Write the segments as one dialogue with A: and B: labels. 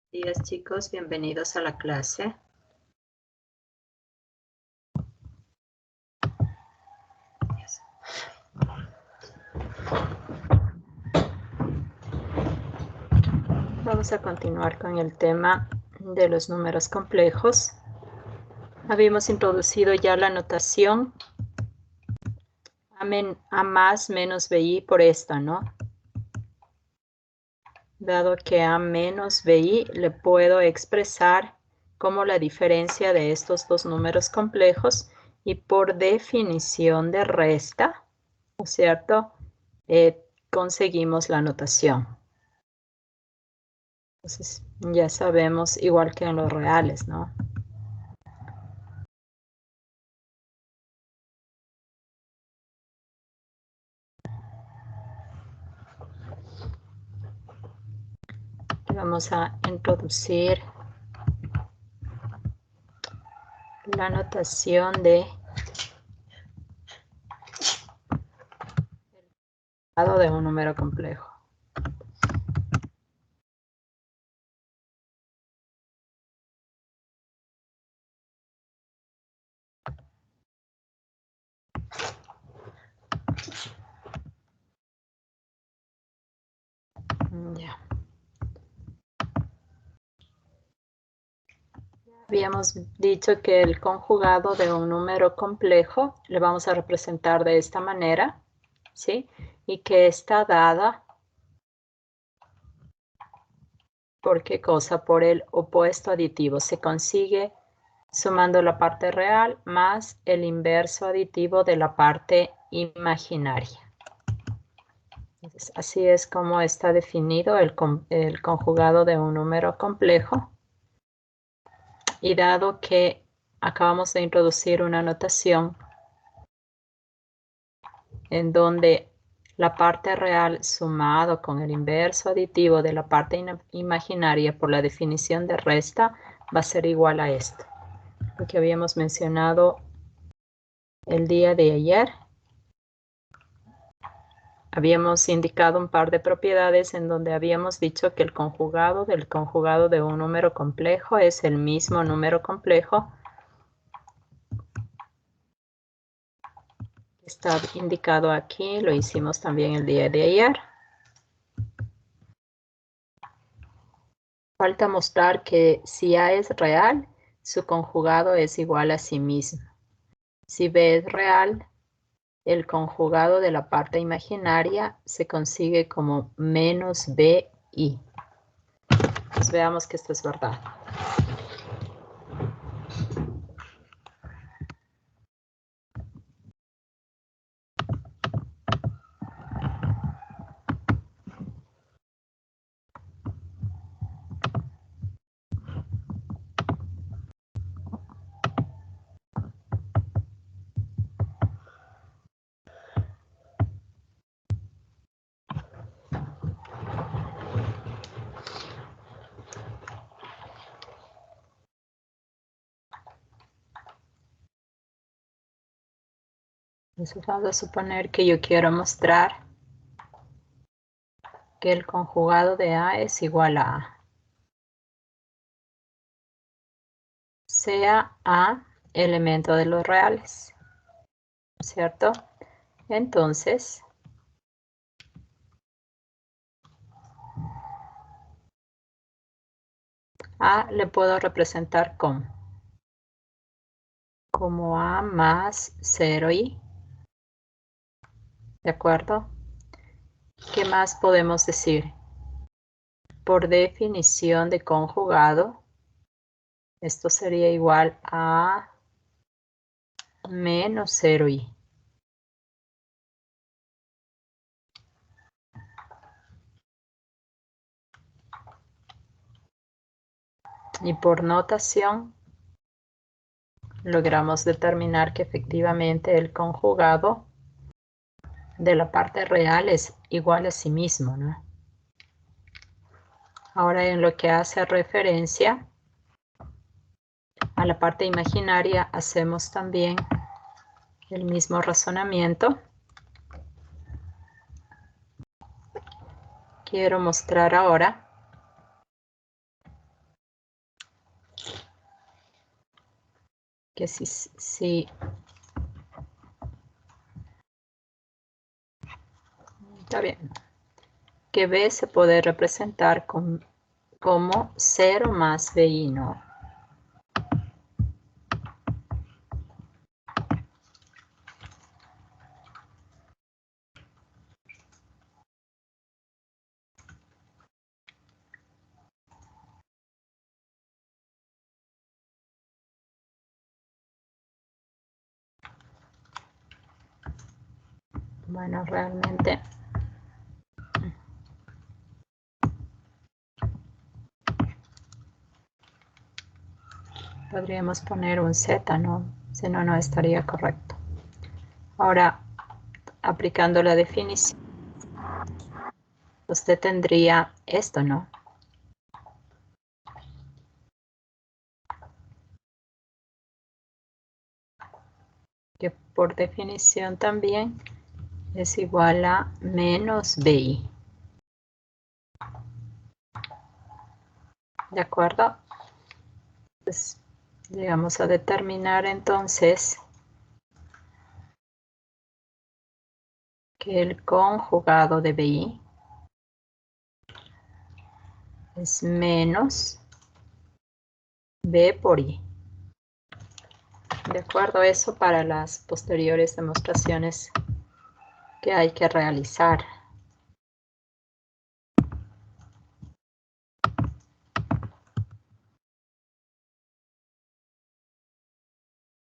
A: Días, chicos, bienvenidos a la clase. Vamos a continuar con el tema de los números complejos. Habíamos introducido ya la notación A más menos BI por esta, ¿no? Dado que A menos BI le puedo expresar como la diferencia de estos dos números complejos y por definición de resta, ¿no es cierto? Conseguimos la notación. Entonces, ya sabemos, igual que en los reales, ¿no? Vamos a introducir la notación de lado de un número complejo. Ya. Habíamos dicho que el conjugado de un número complejo le vamos a representar de esta manera, ¿sí? Y que está dada, ¿por qué cosa? Por el opuesto aditivo. Se consigue sumando la parte real más el inverso aditivo de la parte imaginaria. Entonces, así es como está definido el conjugado de un número complejo. Y dado que acabamos de introducir una notación en donde la parte real sumado con el inverso aditivo de la parte imaginaria por la definición de resta va a ser igual a esto. Lo que habíamos mencionado el día de ayer. Habíamos indicado un par de propiedades en donde habíamos dicho que el conjugado del conjugado de un número complejo es el mismo número complejo. Está indicado aquí, lo hicimos también el día de ayer. Falta mostrar que si A es real, su conjugado es igual a sí mismo. Si B es real, el conjugado de la parte imaginaria se consigue como menos BI. Pues veamos que esto es verdad. Entonces vamos a suponer que yo quiero mostrar que el conjugado de A es igual a A. Sea A elemento de los reales, ¿cierto? Entonces, A le puedo representar como A más 0i. ¿De acuerdo? ¿Qué más podemos decir? Por definición de conjugado, esto sería igual a menos 0i. Y por notación, logramos determinar que efectivamente el conjugado de la parte real es igual a sí mismo, ¿no? Ahora, en lo que hace referencia a la parte imaginaria, hacemos también el mismo razonamiento. Quiero mostrar ahora que si está bien, que B se puede representar como 0 más BI, ¿no? Bueno, realmente podríamos poner un Z, ¿no? Si no, no estaría correcto. Ahora, aplicando la definición, usted tendría esto, ¿no? Que por definición también es igual a menos BI. ¿De acuerdo? Pues llegamos a determinar entonces que el conjugado de BI es menos B por I. De acuerdo, eso para las posteriores demostraciones que hay que realizar.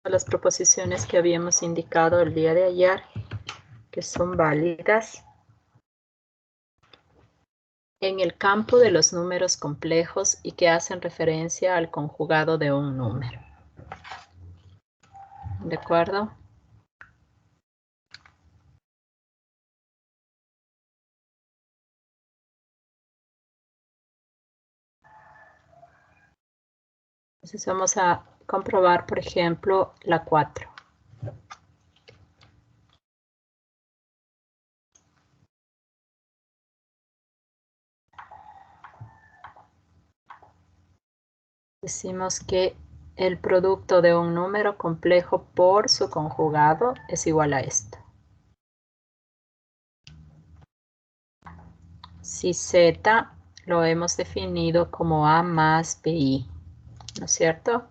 A: Las proposiciones que habíamos indicado el día de ayer, que son válidas en el campo de los números complejos y que hacen referencia al conjugado de un número. ¿De acuerdo? Entonces vamos a comprobar, por ejemplo, la 4. Decimos que el producto de un número complejo por su conjugado es igual a esto. Si Z lo hemos definido como A más BI, ¿no es cierto?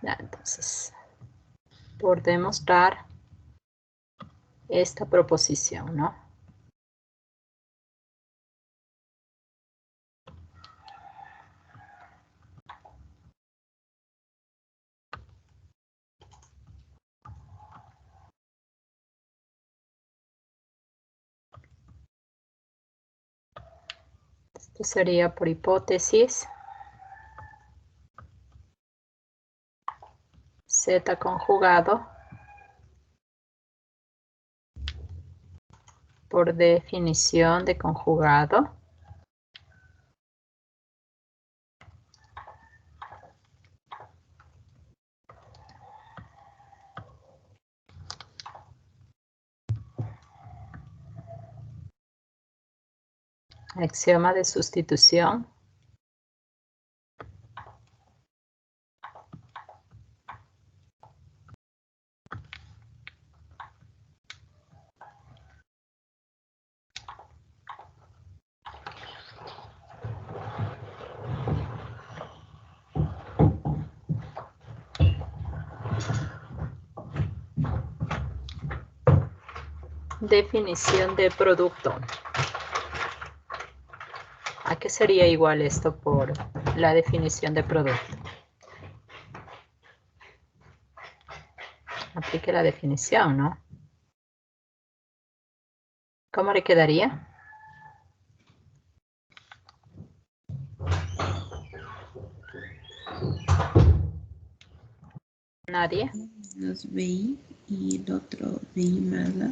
A: Ya, entonces, por demostrar esta proposición, ¿no? Esto sería por hipótesis. Z conjugado por definición de conjugado axioma de sustitución definición de producto. ¿A qué sería igual esto por la definición de producto? Aplique la definición, ¿no? ¿Cómo le quedaría? ¿Nadie?
B: Los BI y el otro BI más la.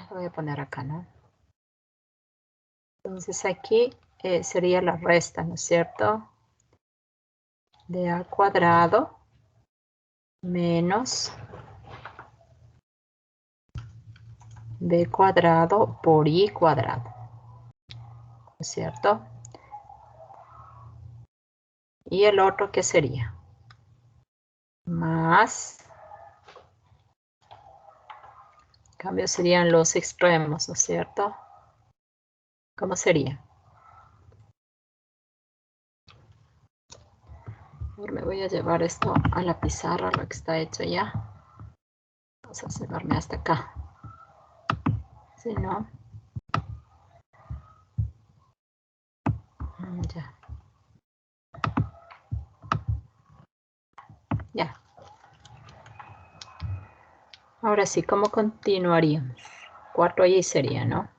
A: Lo voy a poner acá, ¿no? Entonces aquí sería la resta, ¿no es cierto? De A cuadrado menos B cuadrado por I cuadrado, ¿no es cierto? ¿Y el otro qué sería? Más. En cambio serían los extremos, ¿no es cierto? ¿Cómo sería? Ahora me voy a llevar esto a la pizarra, lo que está hecho ya. Vamos a llevarme hasta acá. Si no. Ya. Ya. Ahora sí, ¿cómo continuaríamos? 4y sería, ¿no?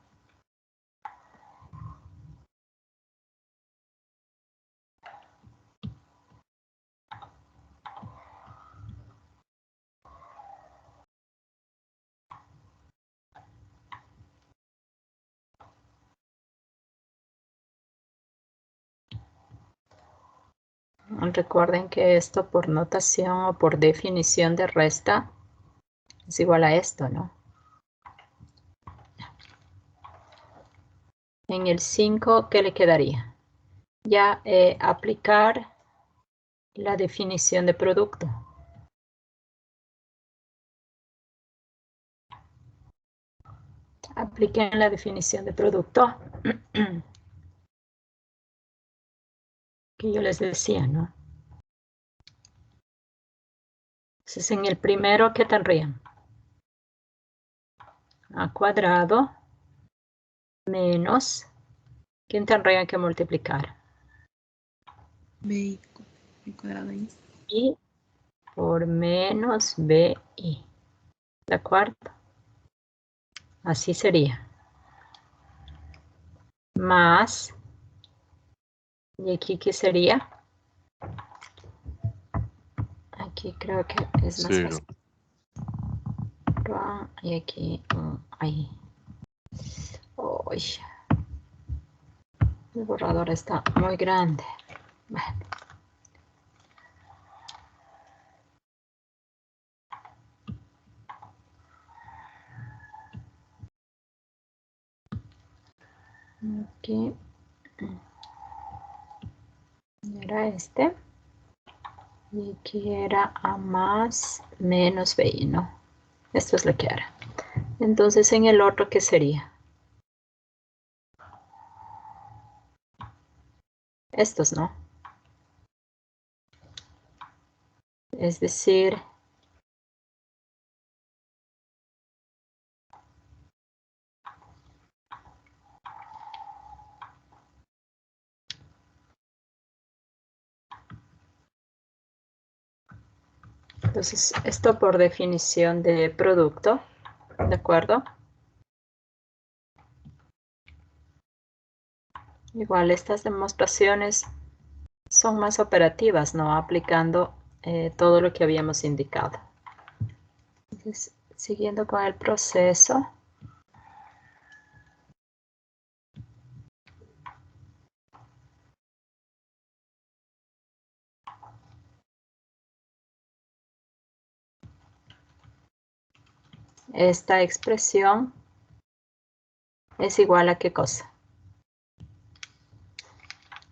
A: Recuerden que esto por notación o por definición de resta es igual a esto, ¿no? En el 5, ¿qué le quedaría? Ya aplicar la definición de producto. Apliquen la definición de producto que yo les decía, ¿no? Entonces, en el primero, ¿qué tendrían? A cuadrado menos, ¿quién tendrían que multiplicar?
B: B cuadrado y
A: Y por menos BI. ¿De acuerdo? Así sería. Más, ¿y aquí qué sería? Aquí creo que es más
C: Cero.
A: fácil. Y aquí, ahí. Uy, el borrador está muy grande. Bueno. Aquí era este. Y aquí era A más menos BI, ¿no? Esto es lo que era. Entonces, en el otro, ¿qué sería? Estos, ¿no? Es decir, entonces, esto por definición de producto, ¿de acuerdo? Igual estas demostraciones son más operativas, ¿no? Aplicando todo lo que habíamos indicado. Entonces, siguiendo con el proceso. Esta expresión es igual a ¿qué cosa?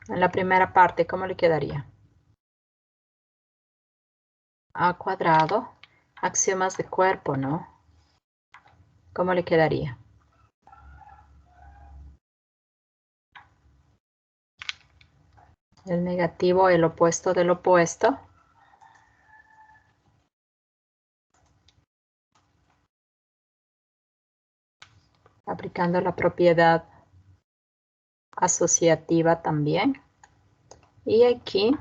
A: En la primera parte, ¿cómo le quedaría? A cuadrado, axiomas de cuerpo, ¿no? ¿Cómo le quedaría? El negativo, el opuesto del opuesto. Aplicando la propiedad asociativa también. Y aquí,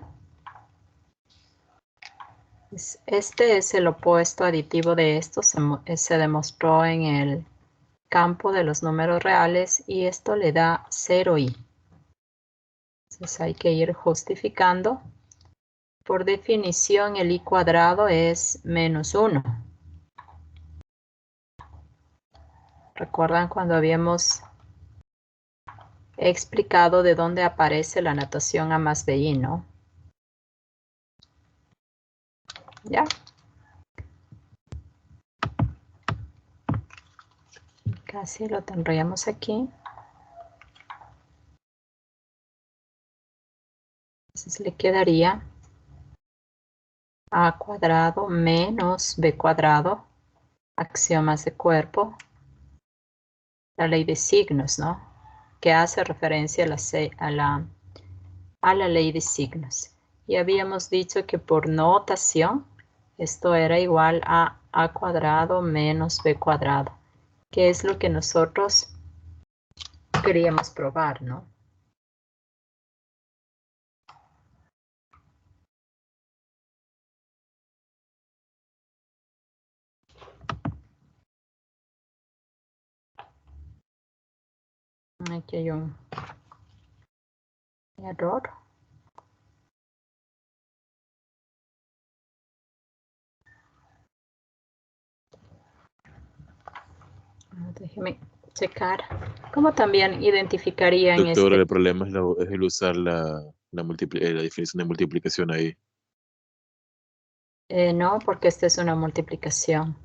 A: este es el opuesto aditivo de esto. Se demostró en el campo de los números reales y esto le da 0i. Entonces hay que ir justificando. Por definición, el i cuadrado es menos 1. ¿Recuerdan cuando habíamos explicado de dónde aparece la notación a más bi, no? ¿Ya? Casi lo tendríamos aquí. Entonces le quedaría a cuadrado menos b cuadrado, axiomas de cuerpo, la ley de signos, ¿no? Que hace referencia a la ley de signos. Y habíamos dicho que por notación esto era igual a cuadrado menos b cuadrado, que es lo que nosotros queríamos probar, ¿no? Aquí hay un error. Déjeme checar. ¿Cómo también identificarían
C: Doctora,
A: este?
C: el problema es el usar la definición de multiplicación ahí.
A: No, porque esta es una multiplicación.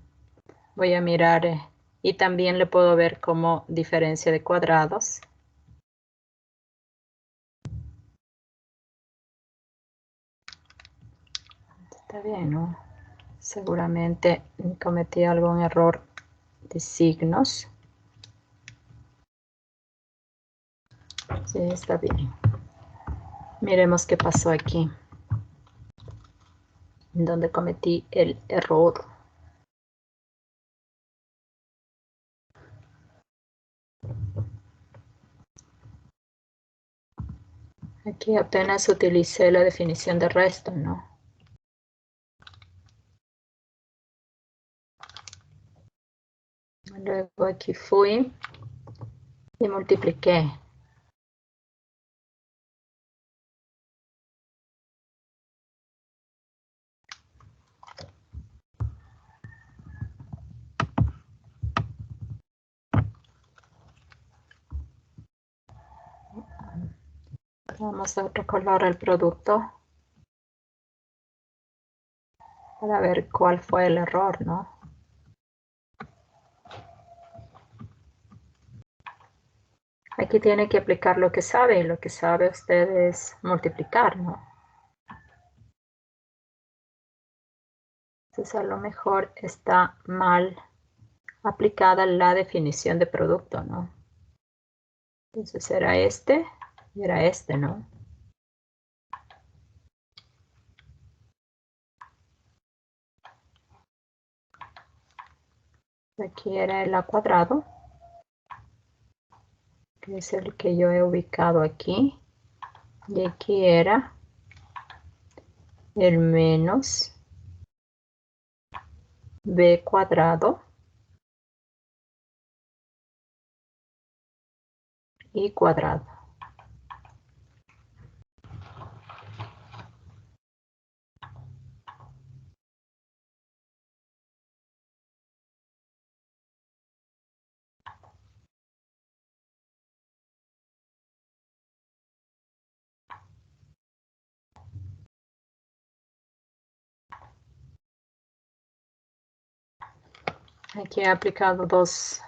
A: Voy a mirar y también le puedo ver como diferencia de cuadrados. Está bien, ¿no? Seguramente cometí algún error de signos. Sí, está bien. Miremos qué pasó aquí. Donde cometí el error. Aquí apenas utilicé la definición de resto, ¿no? Luego aquí fui y multipliqué. Vamos a recolor el producto para ver cuál fue el error, ¿no? Aquí tiene que aplicar lo que sabe, y lo que sabe usted es multiplicar, ¿no? Entonces a lo mejor está mal aplicada la definición de producto, ¿no? Entonces era este y era este, ¿no? Aquí era el a cuadrado, que es el que yo he ubicado aquí. Y aquí era el menos b cuadrado y cuadrado. Aquí he aplicado dos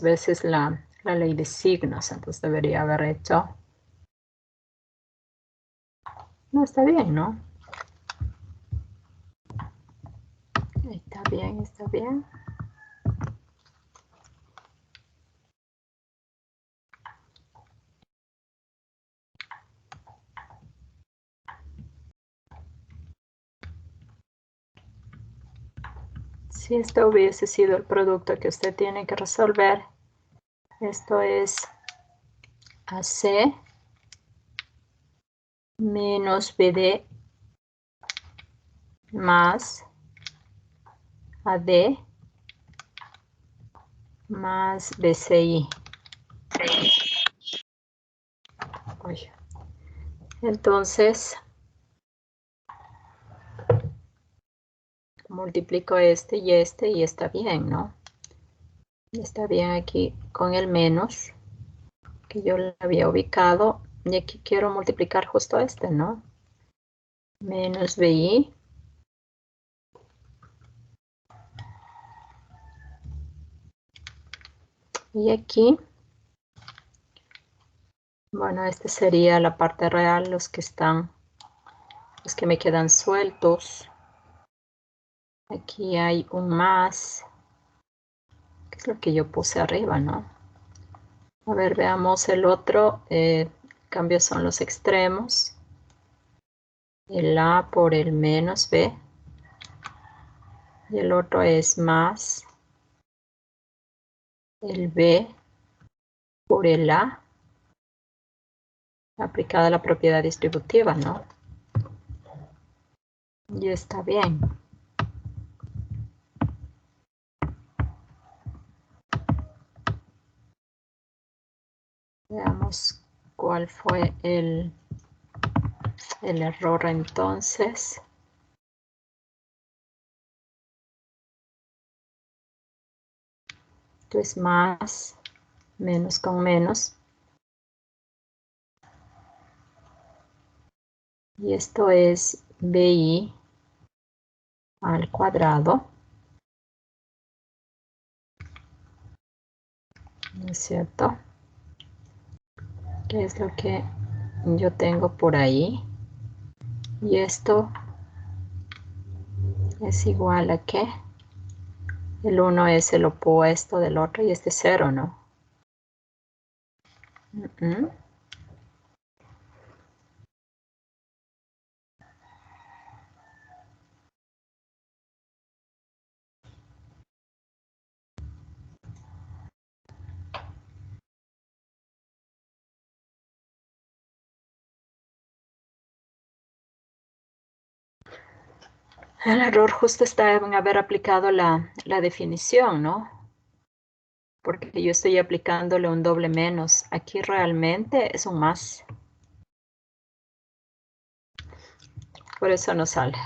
A: veces la ley de signos, entonces debería haber hecho. No, está bien, ¿no? Está bien, está bien. Si esto hubiese sido el producto que usted tiene que resolver, esto es AC menos BD más AD más BCI. Oye. Entonces, multiplico este y está bien, ¿no? Está bien aquí con el menos, que yo lo había ubicado, y aquí quiero multiplicar justo este, ¿no? Menos BI y aquí, bueno, esta sería la parte real, los que están los que me quedan sueltos. Aquí hay un más, que es lo que yo puse arriba, ¿no? A ver, veamos el otro. Cambios son los extremos. El A por el menos B. Y el otro es más el B por el A. Aplicada la propiedad distributiva, ¿no? Y está bien. Veamos cuál fue el error entonces. Esto es más, menos con menos. Y esto es BI al cuadrado. ¿No es cierto? ¿Qué es lo que yo tengo por ahí? Y esto es igual a ¿qué? El 1 es el opuesto del otro y este es 0, ¿no? El error justo está en haber aplicado la definición, ¿no? Porque yo estoy aplicándole un doble menos. Aquí realmente es un más. Por eso no sale.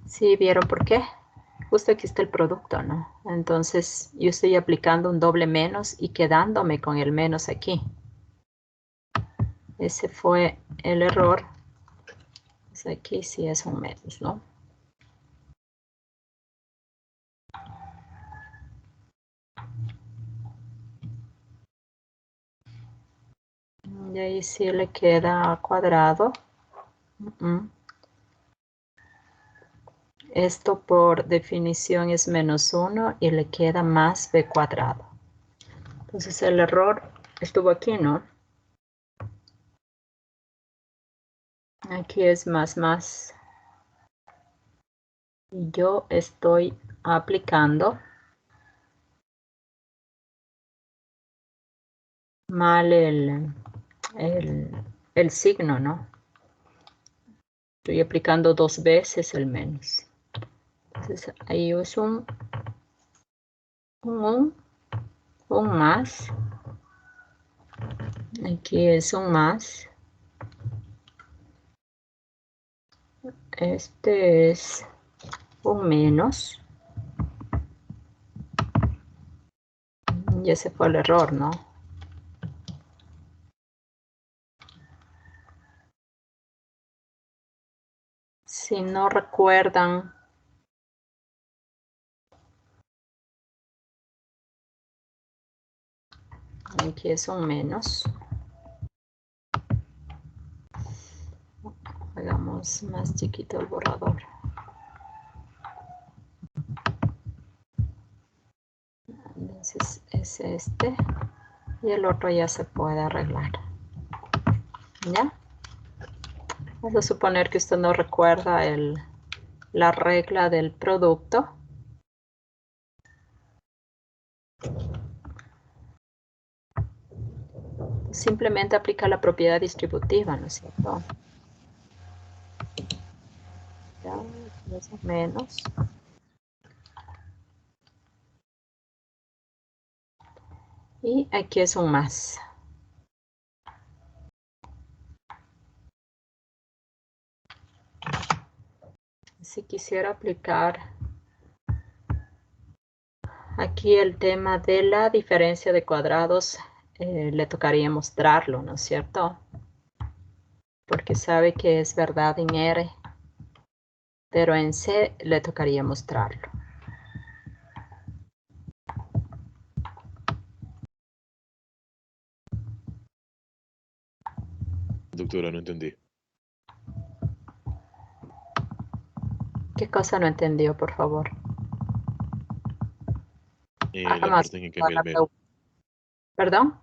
A: ¿Sí vieron por qué? Justo aquí está el producto, ¿no? Entonces yo estoy aplicando un doble menos y quedándome con el menos aquí. Ese fue el error. Pues aquí sí es un menos, ¿no? Y ahí sí le queda cuadrado. Esto por definición es menos 1 y le queda más b cuadrado. Entonces el error estuvo aquí, ¿no? Aquí es más. Y yo estoy aplicando mal el signo, ¿no? Estoy aplicando 2 veces el menos. Entonces ahí es un más. Aquí es un más. Este es un menos. Y ese fue el error, ¿no? Si no recuerdan, aquí es un menos. Hagamos más chiquito el borrador. Entonces es este. Y el otro ya se puede arreglar. ¿Ya? Vamos a suponer que usted no recuerda la regla del producto. Simplemente aplica la propiedad distributiva, ¿no es cierto? Ya, más o menos. Y aquí es un más. Si quisiera aplicar aquí el tema de la diferencia de cuadrados, le tocaría mostrarlo, ¿no es cierto? Porque sabe que es verdad en R, pero en C le tocaría mostrarlo.
C: Doctora, no entendí.
A: ¿Qué cosa no entendió, por favor?
C: La
A: Más
C: parte en que cambia el menos.
A: ¿Perdón?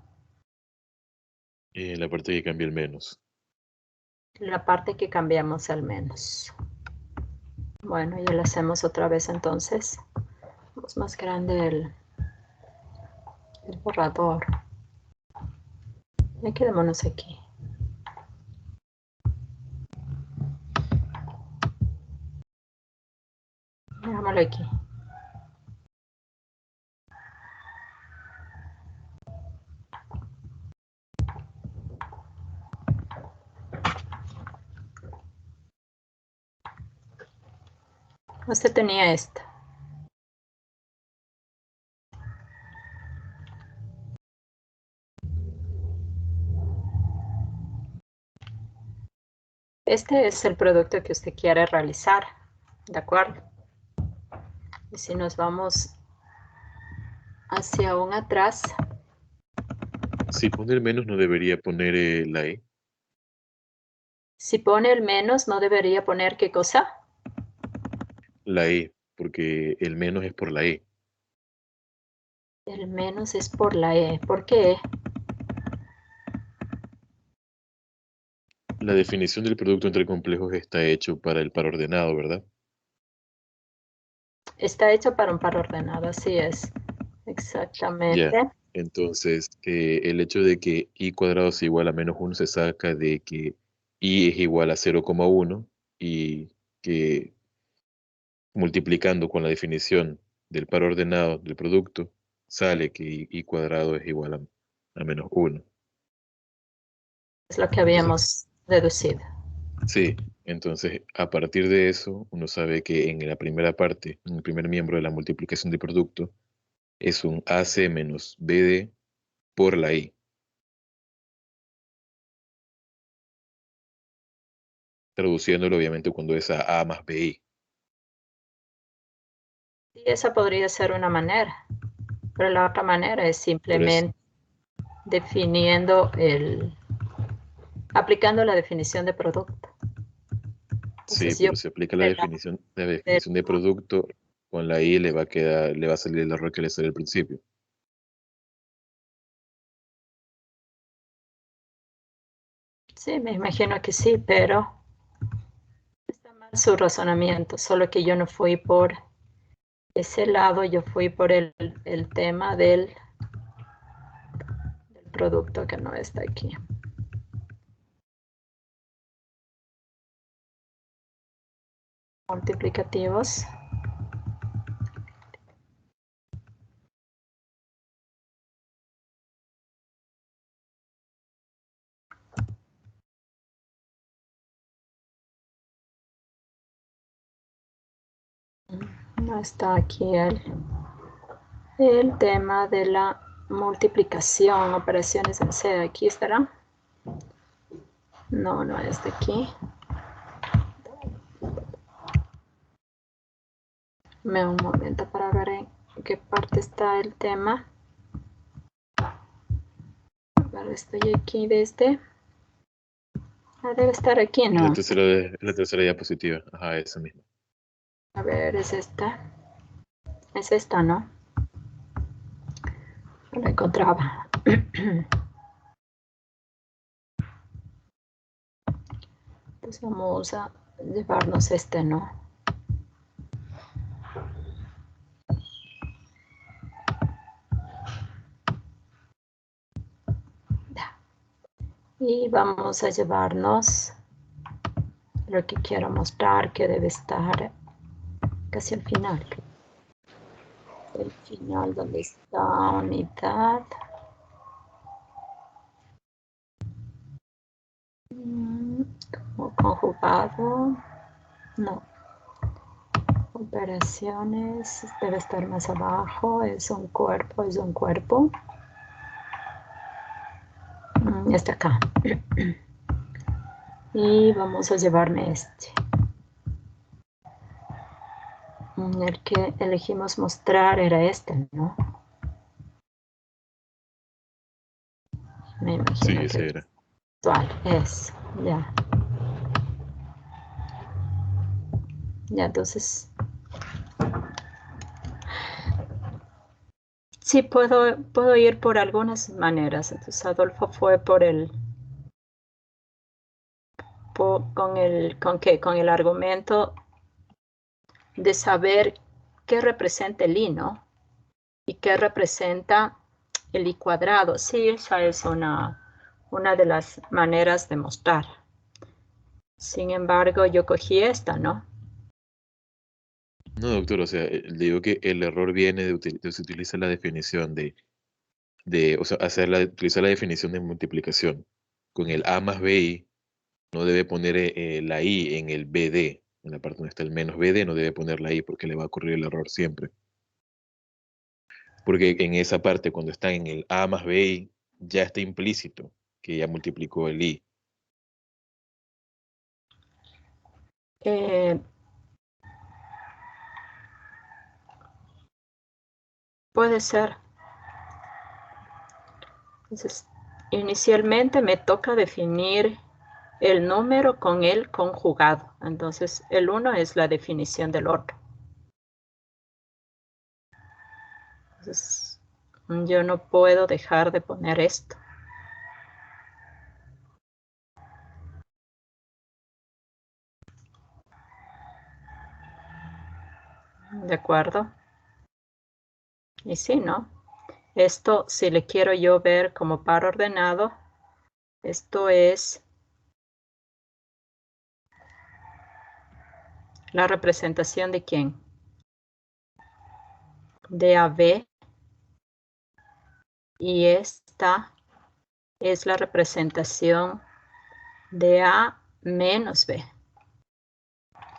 C: La parte que cambia el menos.
A: La parte que cambiamos al menos. Bueno, ya lo hacemos otra vez entonces. Es más grande el borrador. Ya quedémonos aquí. Hagámoslo aquí. Usted tenía esta. Este es el producto que usted quiere realizar, ¿de acuerdo? Y si nos vamos hacia aún atrás.
C: Si pone el menos, no debería poner la E.
A: Si pone el menos, ¿no debería poner qué cosa?
C: La E, porque el menos es por la E.
A: El menos es por la E. ¿Por qué?
C: La definición del producto entre complejos está hecho para el par ordenado, ¿verdad?
A: Está hecho para un par ordenado, así es. Exactamente.
C: Ya. Entonces, el hecho de que i cuadrado es igual a menos 1 se saca de que i es igual a 0,1 y que multiplicando con la definición del par ordenado del producto, sale que i cuadrado es igual a menos 1.
A: Es lo que habíamos deducido.
C: Sí, entonces a partir de eso uno sabe que en la primera parte, en el primer miembro de la multiplicación de producto, es un AC menos BD por la I. Traduciéndolo obviamente cuando es A más BI.
A: Y esa podría ser una manera, pero la otra manera es simplemente definiendo aplicando la definición de producto.
C: Sí,
A: Entonces,
C: pero si aplica la definición de producto, con la I le va a salir el error que le sale al principio.
A: Sí, me imagino que sí, pero está mal su razonamiento, solo que yo no fui por ese lado, yo fui por el tema del producto que no está aquí. Multiplicativos. No está aquí el tema de la multiplicación, operaciones en C. ¿Aquí estará? No, no es de aquí. Me da un momento para ver en qué parte está el tema. A ver, estoy aquí desde... debe estar aquí, ¿no?
C: La tercera diapositiva. Ajá, esa misma.
A: A ver, es esta. Es esta, ¿no? No la encontraba. Entonces vamos a llevarnos este, ¿no? Y vamos a llevarnos lo que quiero mostrar, que debe estar casi al final. El final, donde está unidad. Como conjugado. No. Operaciones. Debe estar más abajo. Es un cuerpo, es un cuerpo. Está acá. Y vamos a llevarme este. El que elegimos mostrar era este, ¿no? Me imagino
C: Sí,
A: que
C: ese era.
A: actual es. Ya. Ya, entonces. Sí, puedo ir por algunas maneras. Entonces Adolfo fue por con el argumento de saber qué representa el I, ¿no? Y qué representa el I cuadrado. Sí, esa es una de las maneras de mostrar. Sin embargo, yo cogí esta, ¿no?
C: No, doctor, o sea, le digo que el error viene de se utiliza la definición o sea, utilizar la definición de multiplicación. Con el A más BI, no debe poner la I en el BD, en la parte donde está el menos BD, no debe poner la I porque le va a ocurrir el error siempre. Porque en esa parte, cuando está en el A más BI, ya está implícito que ya multiplicó el I.
A: Puede ser. Entonces, inicialmente me toca definir el número con el conjugado. Entonces, el 1 es la definición del otro. Entonces, yo no puedo dejar de poner esto. ¿De acuerdo? Y sí, ¿no? Esto, si le quiero yo ver como par ordenado, esto es la representación de ¿quién? De AB. Y esta es la representación de A menos B.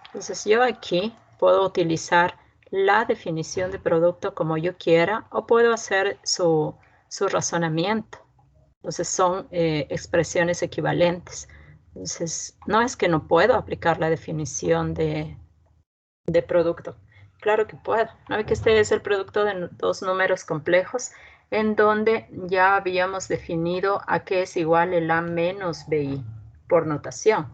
A: Entonces yo aquí puedo utilizar la definición de producto como yo quiera o puedo hacer su razonamiento. Entonces son expresiones equivalentes. Entonces no es que no puedo aplicar la definición de producto. Claro que puedo. ¿No ve que este es el producto de dos números complejos en donde ya habíamos definido a qué es igual el A menos BI por notación?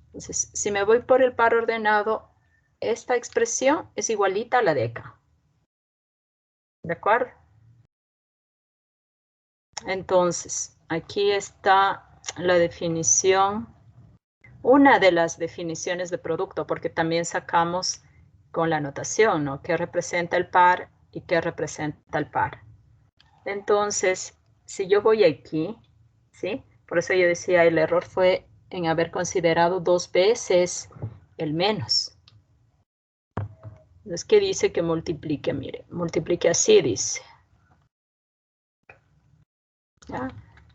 A: Entonces, si me voy por el par ordenado, esta expresión es igualita a la de acá. ¿De acuerdo? Entonces, aquí está la definición, una de las definiciones de producto, porque también sacamos con la notación, ¿no? ¿Qué representa el par y qué representa el par? Entonces, si yo voy aquí, ¿sí? Por eso yo decía, el error fue en haber considerado dos veces el menos. Es que dice que multiplique, mire, multiplique así, dice. ¿Ya?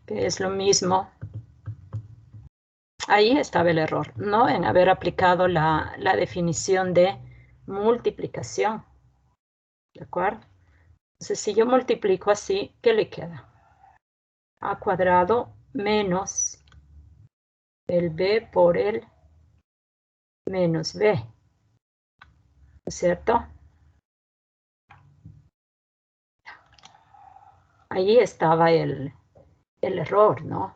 A: Que es lo mismo. Ahí estaba el error, ¿no? En haber aplicado la definición de multiplicación. ¿De acuerdo? Entonces, si yo multiplico así, ¿qué le queda? A cuadrado menos el b por el menos b. ¿No es cierto? Allí estaba el error, ¿no?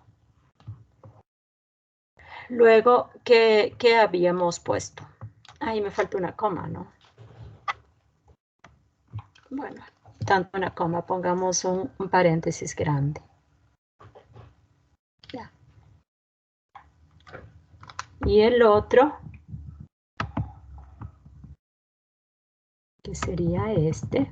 A: Luego, ¿qué habíamos puesto? Ahí me falta una coma, ¿no? Bueno, tanto una coma, pongamos un paréntesis grande. Ya. Y el otro, que sería este.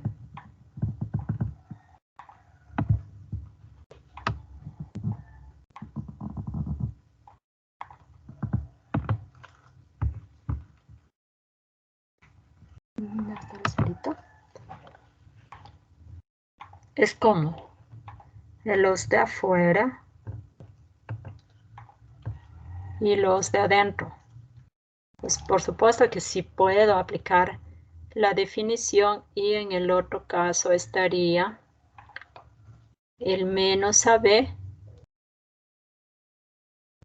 A: ¿Está escrito? Es como los de afuera y los de adentro. Pues por supuesto que sí puedo aplicar la definición y en el otro caso estaría el menos AB,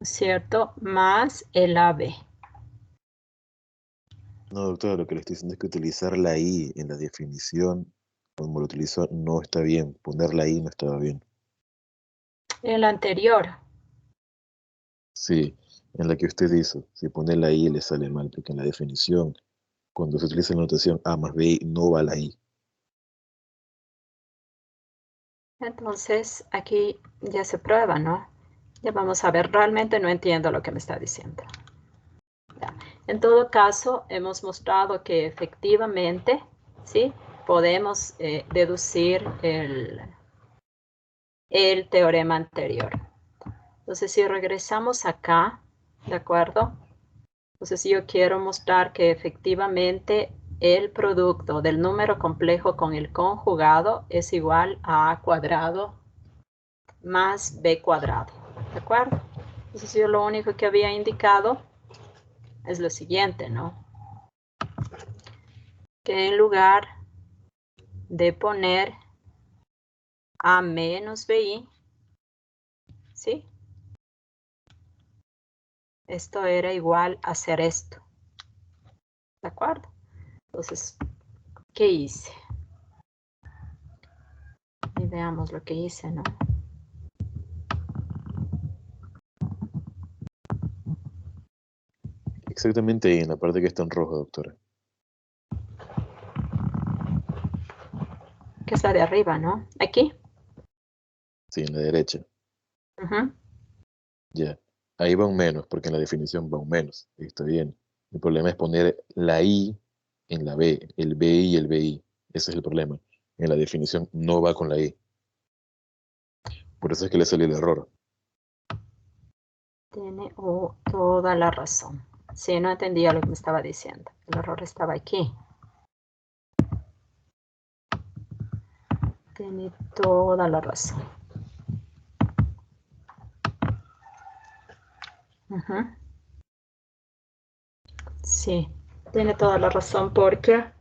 A: ¿cierto? Más el AB.
C: No, doctora, lo que le estoy diciendo es que utilizar la I en la definición, como lo utilizó, no está bien. Poner la I no estaba bien.
A: El anterior.
C: Sí, en la que usted hizo. Si pone la I le sale mal, porque en la definición, cuando se utiliza la notación A más B, no va la I.
A: Entonces, aquí ya se prueba, ¿no? Ya vamos a ver, realmente no entiendo lo que me está diciendo. Ya. En todo caso, hemos mostrado que efectivamente, ¿sí? Podemos deducir el teorema anterior. Entonces, si regresamos acá, ¿de acuerdo? Entonces, yo quiero mostrar que efectivamente el producto del número complejo con el conjugado es igual a A cuadrado más B cuadrado, ¿de acuerdo? Entonces, yo lo único que había indicado es lo siguiente, ¿no? Que en lugar de poner A menos BI, ¿sí? Esto era igual a hacer esto, ¿de acuerdo? Entonces, ¿qué hice? Y veamos lo que hice, ¿no?
C: Exactamente ahí, en la parte que está en rojo, doctora.
A: Que es la de arriba, ¿no? Aquí.
C: Sí, en la derecha.
A: Uh-huh.
C: Ya. Ahí va un menos, porque en la definición va un menos. Y está bien. El problema es poner la I en la B, el BI y el BI. Ese es el problema. En la definición no va con la I. Por eso es que le salió el error.
A: Tiene toda la razón. Sí, no entendía lo que me estaba diciendo. El error estaba aquí. Tiene toda la razón. Uh-huh. Sí, tiene toda la razón porque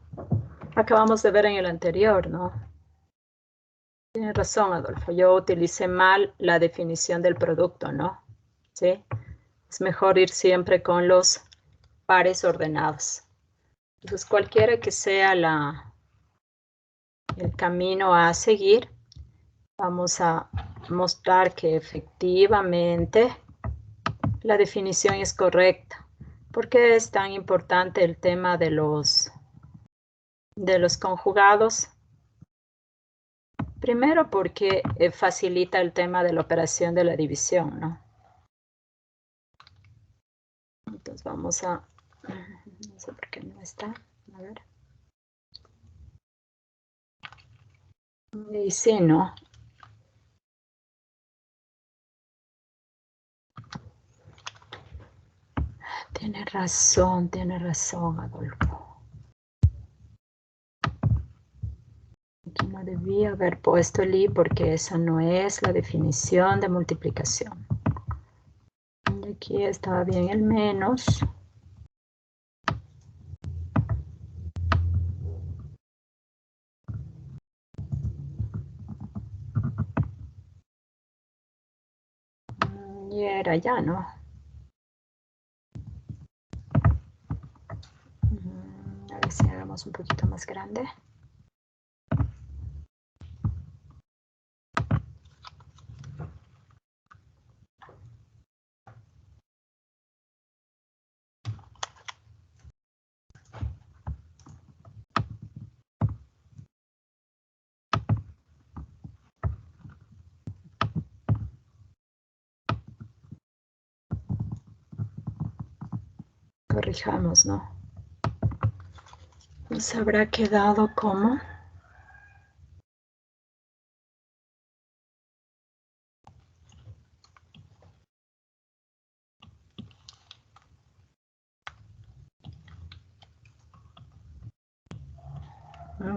A: acabamos de ver en el anterior, ¿no? Tiene razón, Adolfo. Yo utilicé mal la definición del producto, ¿no? Sí. Es mejor ir siempre con los pares ordenados. Entonces, cualquiera que sea el camino a seguir, vamos a mostrar que efectivamente la definición es correcta. ¿Por qué es tan importante el tema de los conjugados? Primero porque facilita el tema de la operación de la división, ¿no? Entonces vamos a... No sé por qué no está. A ver. Y sí, ¿no? Tiene razón, Adolfo. Aquí no debía haber puesto el i porque esa no es la definición de multiplicación. Y aquí estaba bien el menos. Y era ya, ¿no? A ver si hagamos un poquito más grande. Corrijamos, ¿no? Nos habrá quedado como...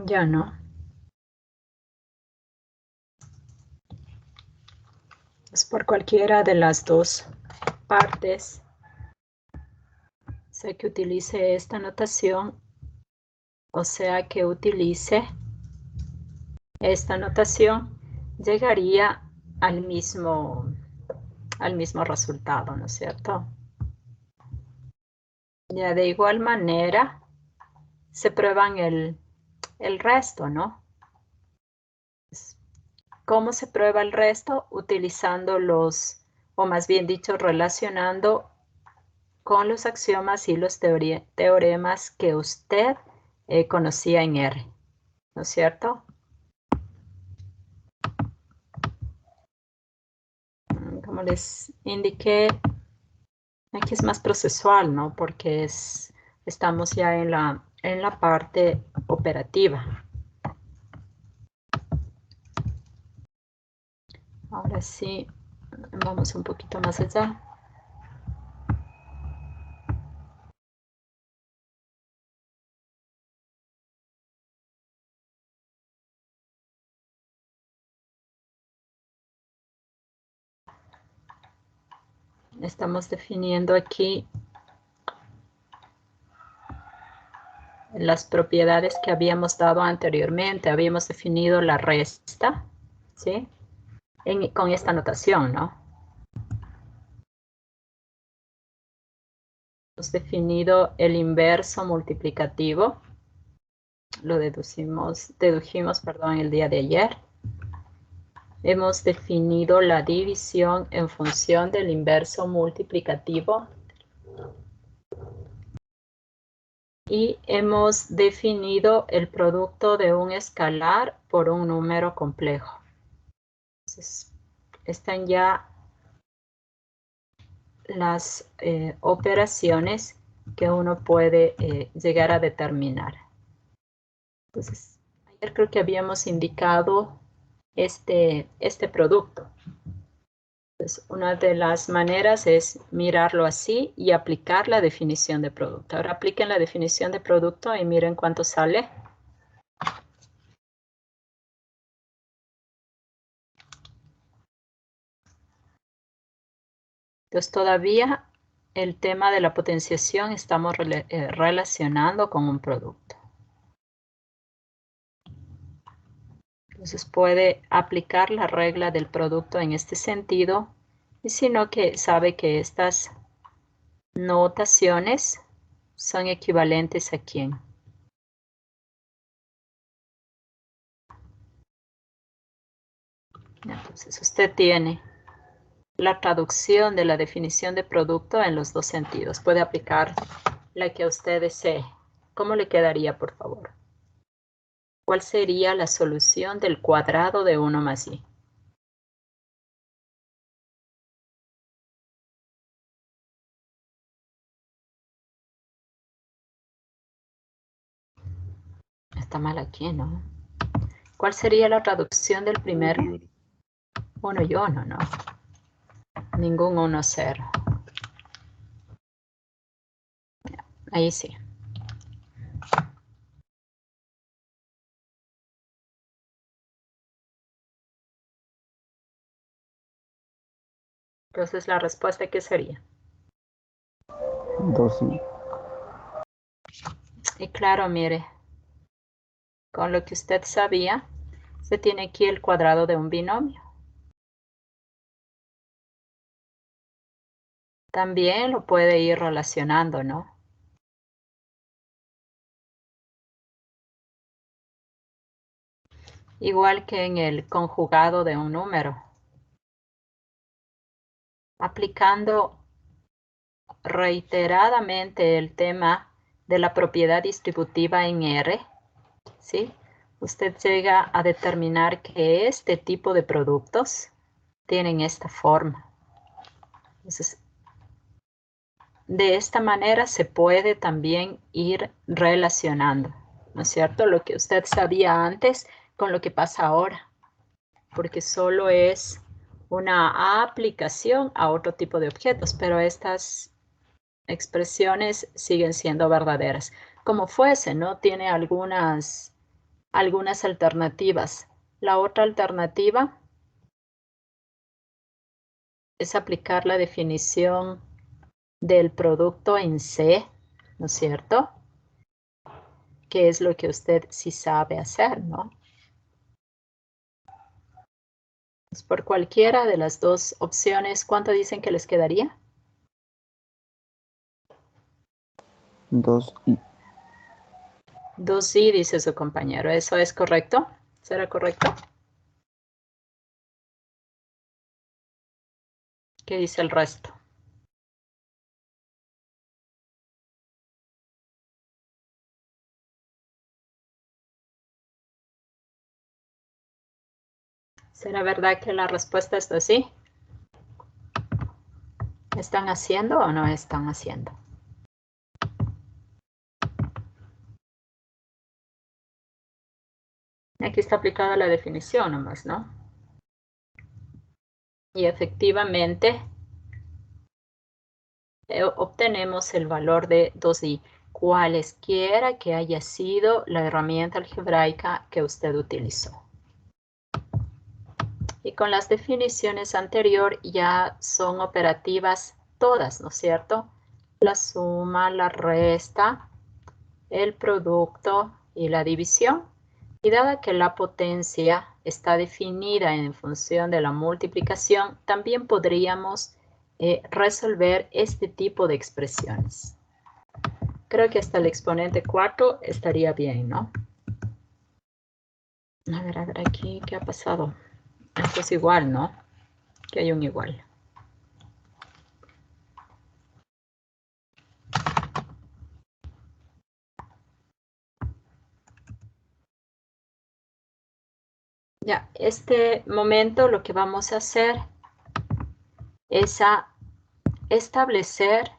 A: Ya no. Es por cualquiera de las dos partes. Sea que utilice esta notación o sea que utilice esta notación, llegaría al mismo resultado, ¿no es cierto? Ya de igual manera se prueban el resto, ¿no? ¿Cómo se prueba el resto? Utilizando o más bien dicho, relacionando con los axiomas y los teoremas que usted conocía en R, ¿no es cierto? Como les indiqué, aquí es más procesual, ¿no? Porque estamos ya en la parte operativa. Ahora sí, vamos un poquito más allá. Estamos definiendo aquí las propiedades que habíamos dado anteriormente. Habíamos definido la resta, ¿sí? Con esta notación, ¿no? Hemos definido el inverso multiplicativo. Lo dedujimos, perdón, el día de ayer. Hemos definido la división en función del inverso multiplicativo. Y hemos definido el producto de un escalar por un número complejo. Entonces, están ya las operaciones que uno puede llegar a determinar. Entonces, ayer creo que habíamos indicado este producto. Entonces, una de las maneras es mirarlo así y aplicar la definición de producto. Ahora apliquen la definición de producto y miren cuánto sale. Entonces todavía el tema de la potenciación estamos relacionando con un producto. Entonces puede aplicar la regla del producto en este sentido, y sino que sabe que estas notaciones son equivalentes a quién. Entonces usted tiene la traducción de la definición de producto en los dos sentidos. Puede aplicar la que usted desee. ¿Cómo le quedaría, por favor? ¿Cuál sería la solución del cuadrado de 1 más y? Está mal aquí, ¿no? ¿Cuál sería la traducción del primer 1 y 1, no? Ningún 1, 0. Ahí sí. Entonces, ¿la respuesta qué sería?
D: 2i.
A: Y claro, mire, con lo que usted sabía, se tiene aquí el cuadrado de un binomio. También lo puede ir relacionando, ¿no? Igual que en el conjugado de un número. Aplicando reiteradamente el tema de la propiedad distributiva en R, ¿sí? Usted llega a determinar que este tipo de productos tienen esta forma. Entonces, de esta manera se puede también ir relacionando, ¿no es cierto? Lo que usted sabía antes con lo que pasa ahora, porque solo es una aplicación a otro tipo de objetos, pero estas expresiones siguen siendo verdaderas. Como fuese, ¿no? Tiene algunas alternativas. La otra alternativa es aplicar la definición del producto en C, ¿no es cierto? Que es lo que usted sí sabe hacer, ¿no? Pues por cualquiera de las dos opciones, ¿cuánto dicen que les quedaría?
D: 2i.
A: 2i, dice su compañero. ¿Eso es correcto? ¿Será correcto? ¿Qué dice el resto? ¿Será verdad que la respuesta es así? ¿Están haciendo o no están haciendo? Aquí está aplicada la definición nomás, ¿no? Y efectivamente obtenemos el valor de 2i, cualesquiera que haya sido la herramienta algebraica que usted utilizó. Y con las definiciones anteriores ya son operativas todas, ¿no es cierto? La suma, la resta, el producto y la división. Y dada que la potencia está definida en función de la multiplicación, también podríamos resolver este tipo de expresiones. Creo que hasta el exponente 4 estaría bien, ¿no? A ver aquí, ¿qué ha pasado? Esto es igual, ¿no? Que hay un igual. Ya, este momento lo que vamos a hacer es establecer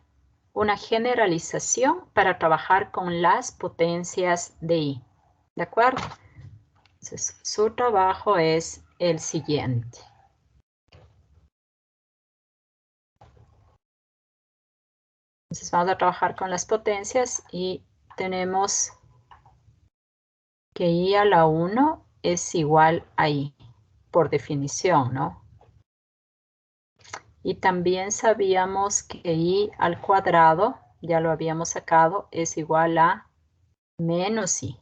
A: una generalización para trabajar con las potencias de i. ¿De acuerdo? Entonces, su trabajo es el siguiente. Entonces, vamos a trabajar con las potencias y tenemos que i a la 1 es igual a i, por definición, ¿no? Y también sabíamos que i al cuadrado, ya lo habíamos sacado, es igual a menos i.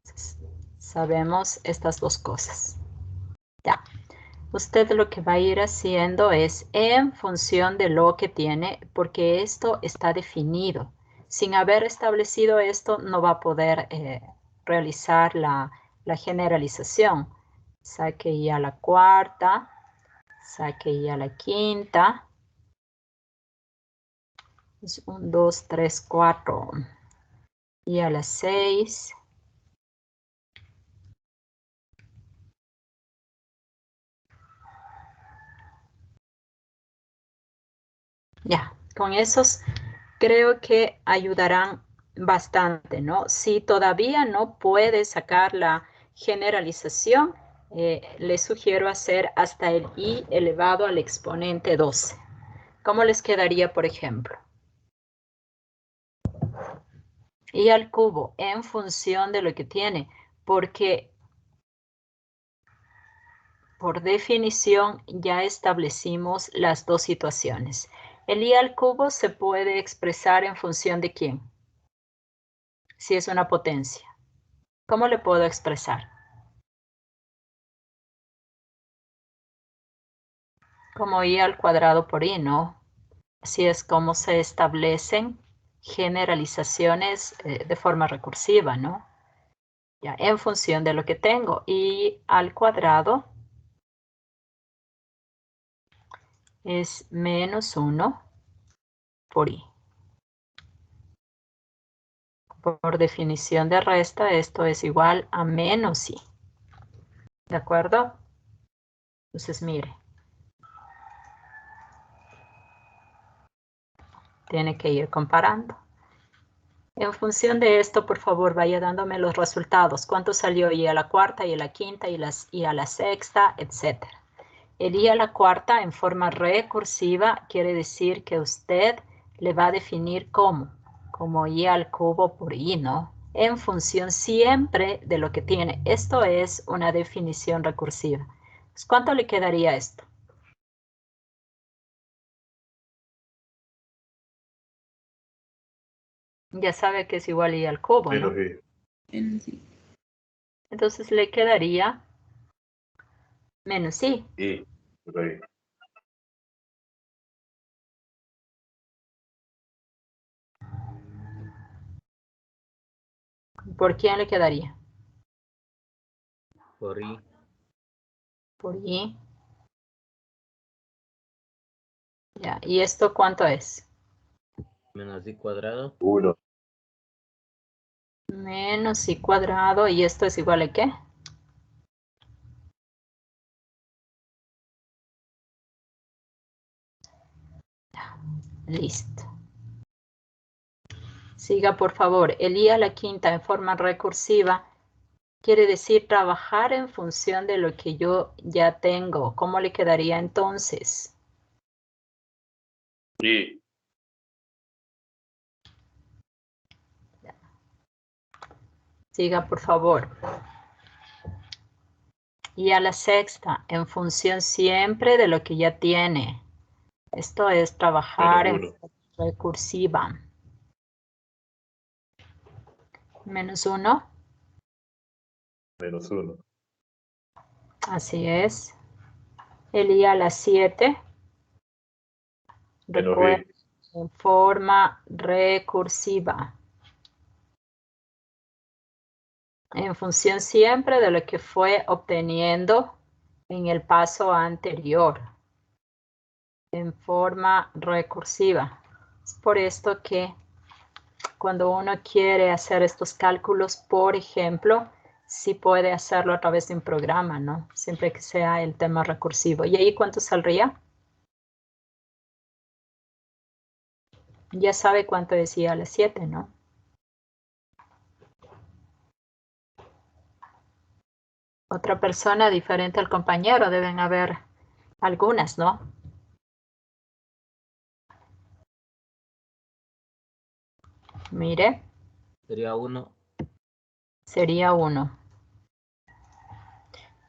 A: Entonces, sabemos estas dos cosas. Ya. Usted lo que va a ir haciendo es en función de lo que tiene, porque esto está definido. Sin haber establecido esto, no va a poder realizar la generalización. Saque i a la cuarta, saque i a la quinta. 1, 2, 3, 4. Y a la 6. Ya, con esos creo que ayudarán bastante, ¿no? Si todavía no puede sacar la generalización, les sugiero hacer hasta el i elevado al exponente 12. ¿Cómo les quedaría, por ejemplo? I al cubo en función de lo que tiene, porque por definición ya establecimos las dos situaciones. El i al cubo se puede expresar en función de quién, si es una potencia. ¿Cómo le puedo expresar? Como i al cuadrado por i, ¿no? Así es como se establecen generalizaciones de forma recursiva, ¿no? Ya, en función de lo que tengo, i al cuadrado es menos 1 por i. Por definición de resta, esto es igual a menos i. ¿De acuerdo? Entonces, mire. Tiene que ir comparando. En función de esto, por favor, vaya dándome los resultados. ¿Cuánto salió i a la cuarta, i a la quinta, i a la sexta, etcétera? El i a la cuarta en forma recursiva quiere decir que usted le va a definir como i al cubo por i, ¿no? En función siempre de lo que tiene. Esto es una definición recursiva. ¿Cuánto le quedaría esto? Ya sabe que es igual a i al cubo, ¿no?
B: Menos i.
A: Entonces le quedaría menos i.
C: Y, por ahí.
A: ¿Por quién le quedaría?
D: Por i.
A: Por i. Ya, ¿y esto cuánto es?
D: Menos i cuadrado.
C: 1.
A: Menos I cuadrado. ¿Y esto es igual a qué? Listo. Siga, por favor. El I a la quinta en forma recursiva quiere decir trabajar en función de lo que yo ya tengo. ¿Cómo le quedaría entonces?
C: Y
A: Siga, por favor. Y a la sexta, en función siempre de lo que ya tiene. Esto es trabajar en
C: -1.
A: forma recursiva. -1.
C: -1.
A: Así es. El I a la 7.
C: Menos
A: Recuerda,
C: I.
A: en forma recursiva. En función siempre de lo que fue obteniendo en el paso anterior. En forma recursiva. Es por esto que cuando uno quiere hacer estos cálculos, por ejemplo, sí puede hacerlo a través de un programa, ¿no? Siempre que sea el tema recursivo. ¿Y ahí cuánto saldría? Ya sabe cuánto decía a las 7, ¿no? Otra persona diferente al compañero, deben haber algunas, ¿no? Mire.
D: Sería 1.
A: Sería 1.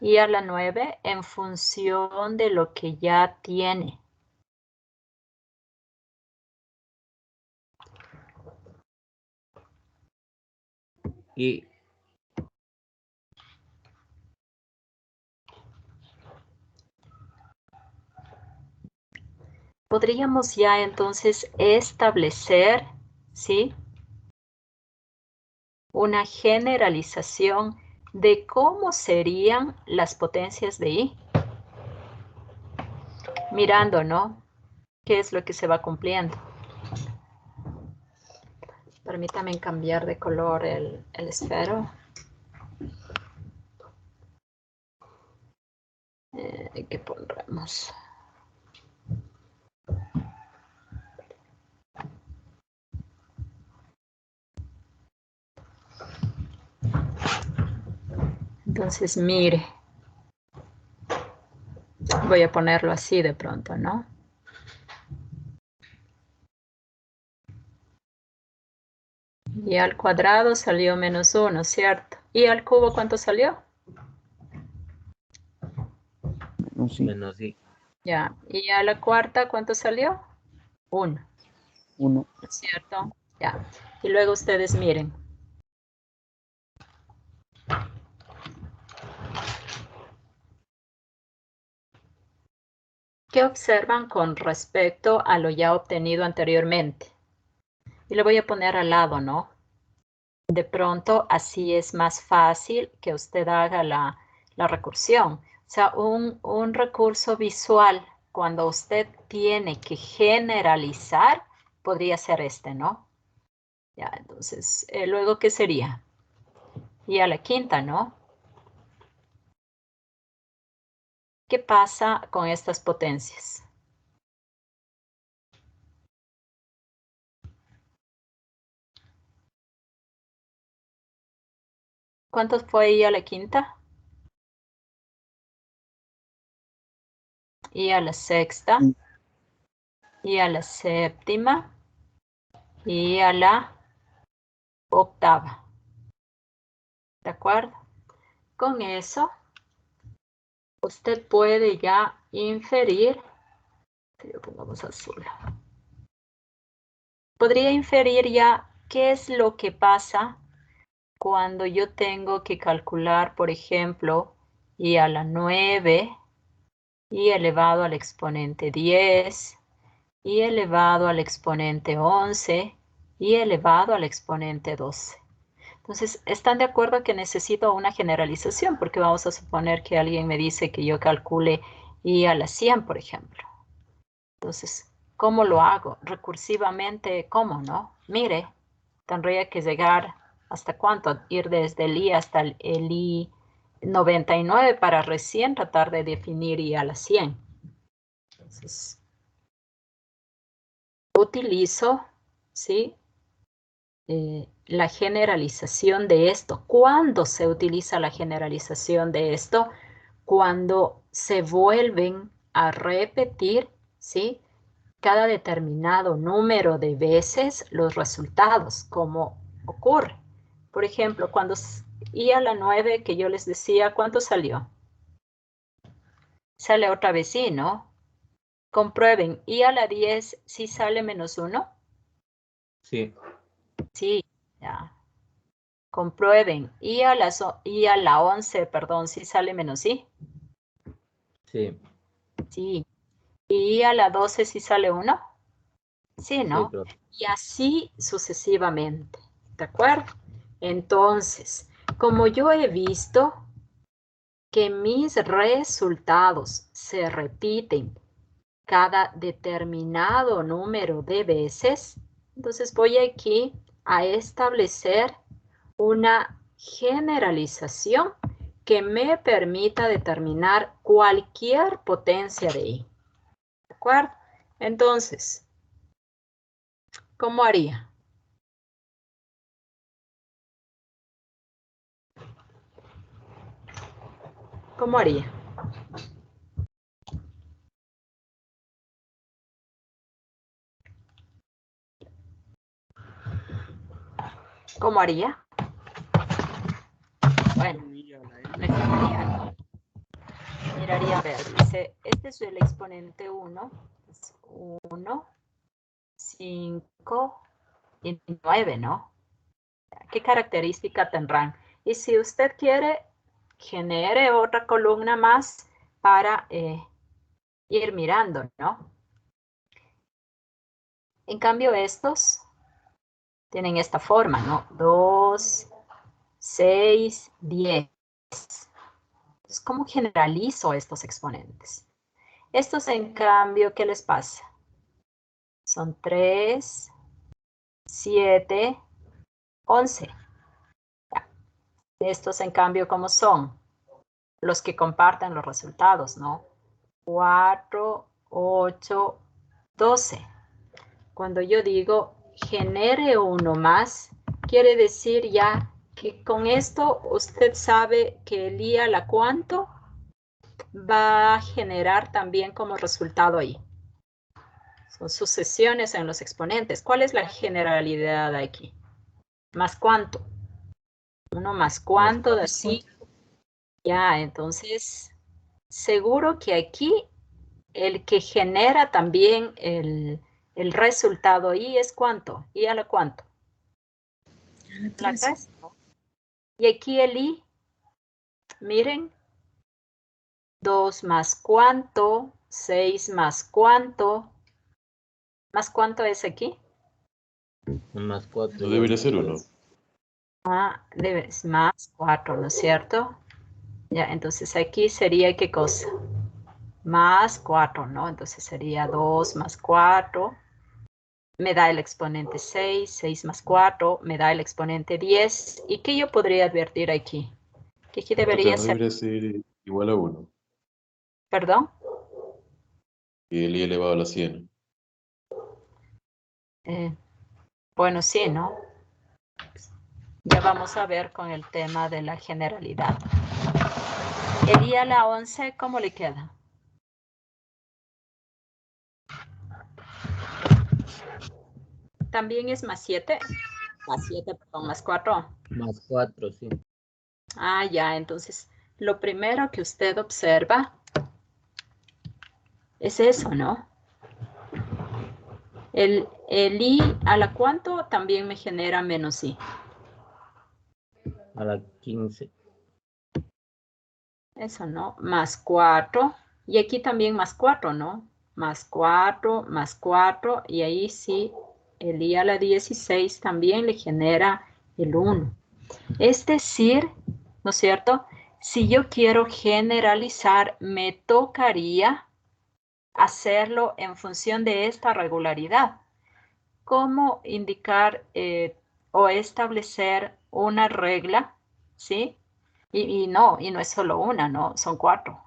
A: Y a la 9, en función de lo que ya tiene.
D: Y
A: Podríamos ya entonces establecer, ¿sí?, una generalización de cómo serían las potencias de I. Mirando, ¿no?, qué es lo que se va cumpliendo. Permítame cambiar de color el esfero. ¿Qué pondremos? Entonces, mire. Voy a ponerlo así de pronto, ¿no? Y al cuadrado salió -1, ¿cierto? ¿Y al cubo cuánto salió?
D: menos I.
A: Ya. ¿Y a la cuarta cuánto salió? 1.
E: 1.
A: ¿Cierto? Ya. Y luego ustedes miren. ¿Qué observan con respecto a lo ya obtenido anteriormente? Y lo voy a poner al lado, ¿no? De pronto, así es más fácil que usted haga la recursión. O sea, un recurso visual, cuando usted tiene que generalizar, podría ser este, ¿no? Ya, entonces, luego, ¿qué sería? Y a la quinta, ¿no? ¿Qué pasa con estas potencias? ¿Cuánto fue I a la quinta? Y a la sexta. Y a la séptima. Y a la octava. ¿De acuerdo? Con eso, usted puede ya inferir, lo pongamos azul. Podría inferir ya qué es lo que pasa cuando yo tengo que calcular, por ejemplo, I a la 9, I elevado al exponente 10, I elevado al exponente 11, I elevado al exponente 12. Entonces, ¿están de acuerdo que necesito una generalización? Porque vamos a suponer que alguien me dice que yo calcule I a la 100, por ejemplo. Entonces, ¿cómo lo hago? Recursivamente, ¿cómo, no? Mire, tendría que llegar ¿Hasta cuánto? Ir desde el I hasta el I 99 para recién tratar de definir I a la 100. Entonces, utilizo, ¿sí? La generalización de esto. ¿Cuándo se utiliza la generalización de esto? Cuando se vuelven a repetir, ¿sí? Cada determinado número de veces los resultados, como ocurre. Por ejemplo, cuando I a la 9, que yo les decía, ¿cuánto salió? Sale otra vez I, ¿no? Comprueben, I a la 10, ¿sí sale menos 1?
D: Sí.
A: Sí, ya. Comprueben, I a la 11, perdón, ¿sí sale menos I?
D: Sí.
A: Sí. ¿Y a la 12 sí sale 1? Sí, ¿no?
D: Sí, pero
A: Y así sucesivamente, ¿de acuerdo? Entonces, como yo he visto que mis resultados se repiten cada determinado número de veces, entonces voy aquí a establecer una generalización que me permita determinar cualquier potencia de I. ¿De acuerdo? Entonces, ¿cómo haría? ¿Cómo haría? ¿Cómo haría? Bueno, miraría a ver, dice, este es el exponente 1, es 1, 5 y 9, ¿no? ¿Qué característica tendrán? Y si usted quiere, genere otra columna más para ir mirando, ¿no? En cambio, estos tienen esta forma, ¿no? 2, 6, 10. Entonces, ¿cómo generalizo estos exponentes? Estos, en cambio, ¿qué les pasa? Son 3, 7, 11. Estos, en cambio, ¿cómo son? Los que comparten los resultados, ¿no? 4, 8, 12. Cuando yo digo genere uno más, quiere decir ya que con esto usted sabe que el I a la cuánto va a generar también como resultado ahí. Son sucesiones en los exponentes. ¿Cuál es la generalidad aquí? ¿Más cuánto? 1 más cuánto de 5. Ya, entonces, seguro que aquí el que genera también el resultado I es cuánto. ¿I a la cuánto? La 3. Y aquí el I, miren, 2 más cuánto, 6 más cuánto. ¿Más cuánto es aquí?
D: más 4.
C: No debería ser 1.
A: Ah, es más 4, ¿no es cierto? Ya, entonces aquí sería ¿qué cosa? Más 4, ¿no? Entonces sería 2 más 4. Me da el exponente 6, 6 más 4, me da el exponente 10. ¿Y qué yo podría advertir aquí? Que aquí debería
C: No
A: ser...
C: debería ser igual a 1.
A: ¿Perdón?
C: Y el I elevado a la 100.
A: Bueno, sí, ¿no? Ya vamos a ver con el tema de la generalidad. El I a la 11, ¿cómo le queda? También es más 7. Más 7, perdón, más 4.
D: Más 4, sí.
A: Ah, ya, entonces lo primero que usted observa es eso, ¿no? El I a la cuánto también me genera menos I.
D: A la 15.
A: Eso, ¿no? Más 4. Y aquí también más 4, ¿no? Más 4, más 4. Y ahí sí, el I a la 16 también le genera el 1. Es decir, ¿no es cierto? Si yo quiero generalizar, me tocaría hacerlo en función de esta regularidad. ¿Cómo indicar o establecer una regla, ¿sí? Y no es solo una, no, son 4.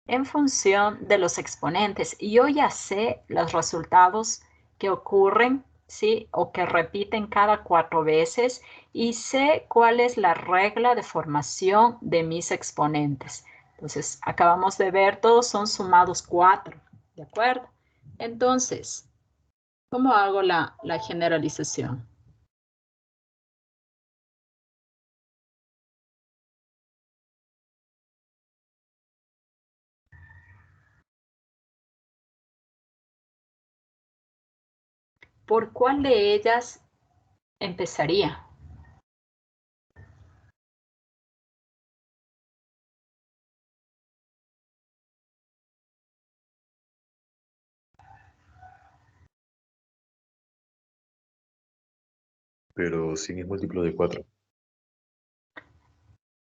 A: En función de los exponentes. Y yo ya sé los resultados que ocurren, ¿sí? O que repiten cada 4 veces y sé cuál es la regla de formación de mis exponentes. Entonces, acabamos de ver, todos son sumados 4, ¿de acuerdo? Entonces, ¿cómo hago la generalización? ¿Por cuál de ellas empezaría?
C: Pero 100 es múltiplo de 4.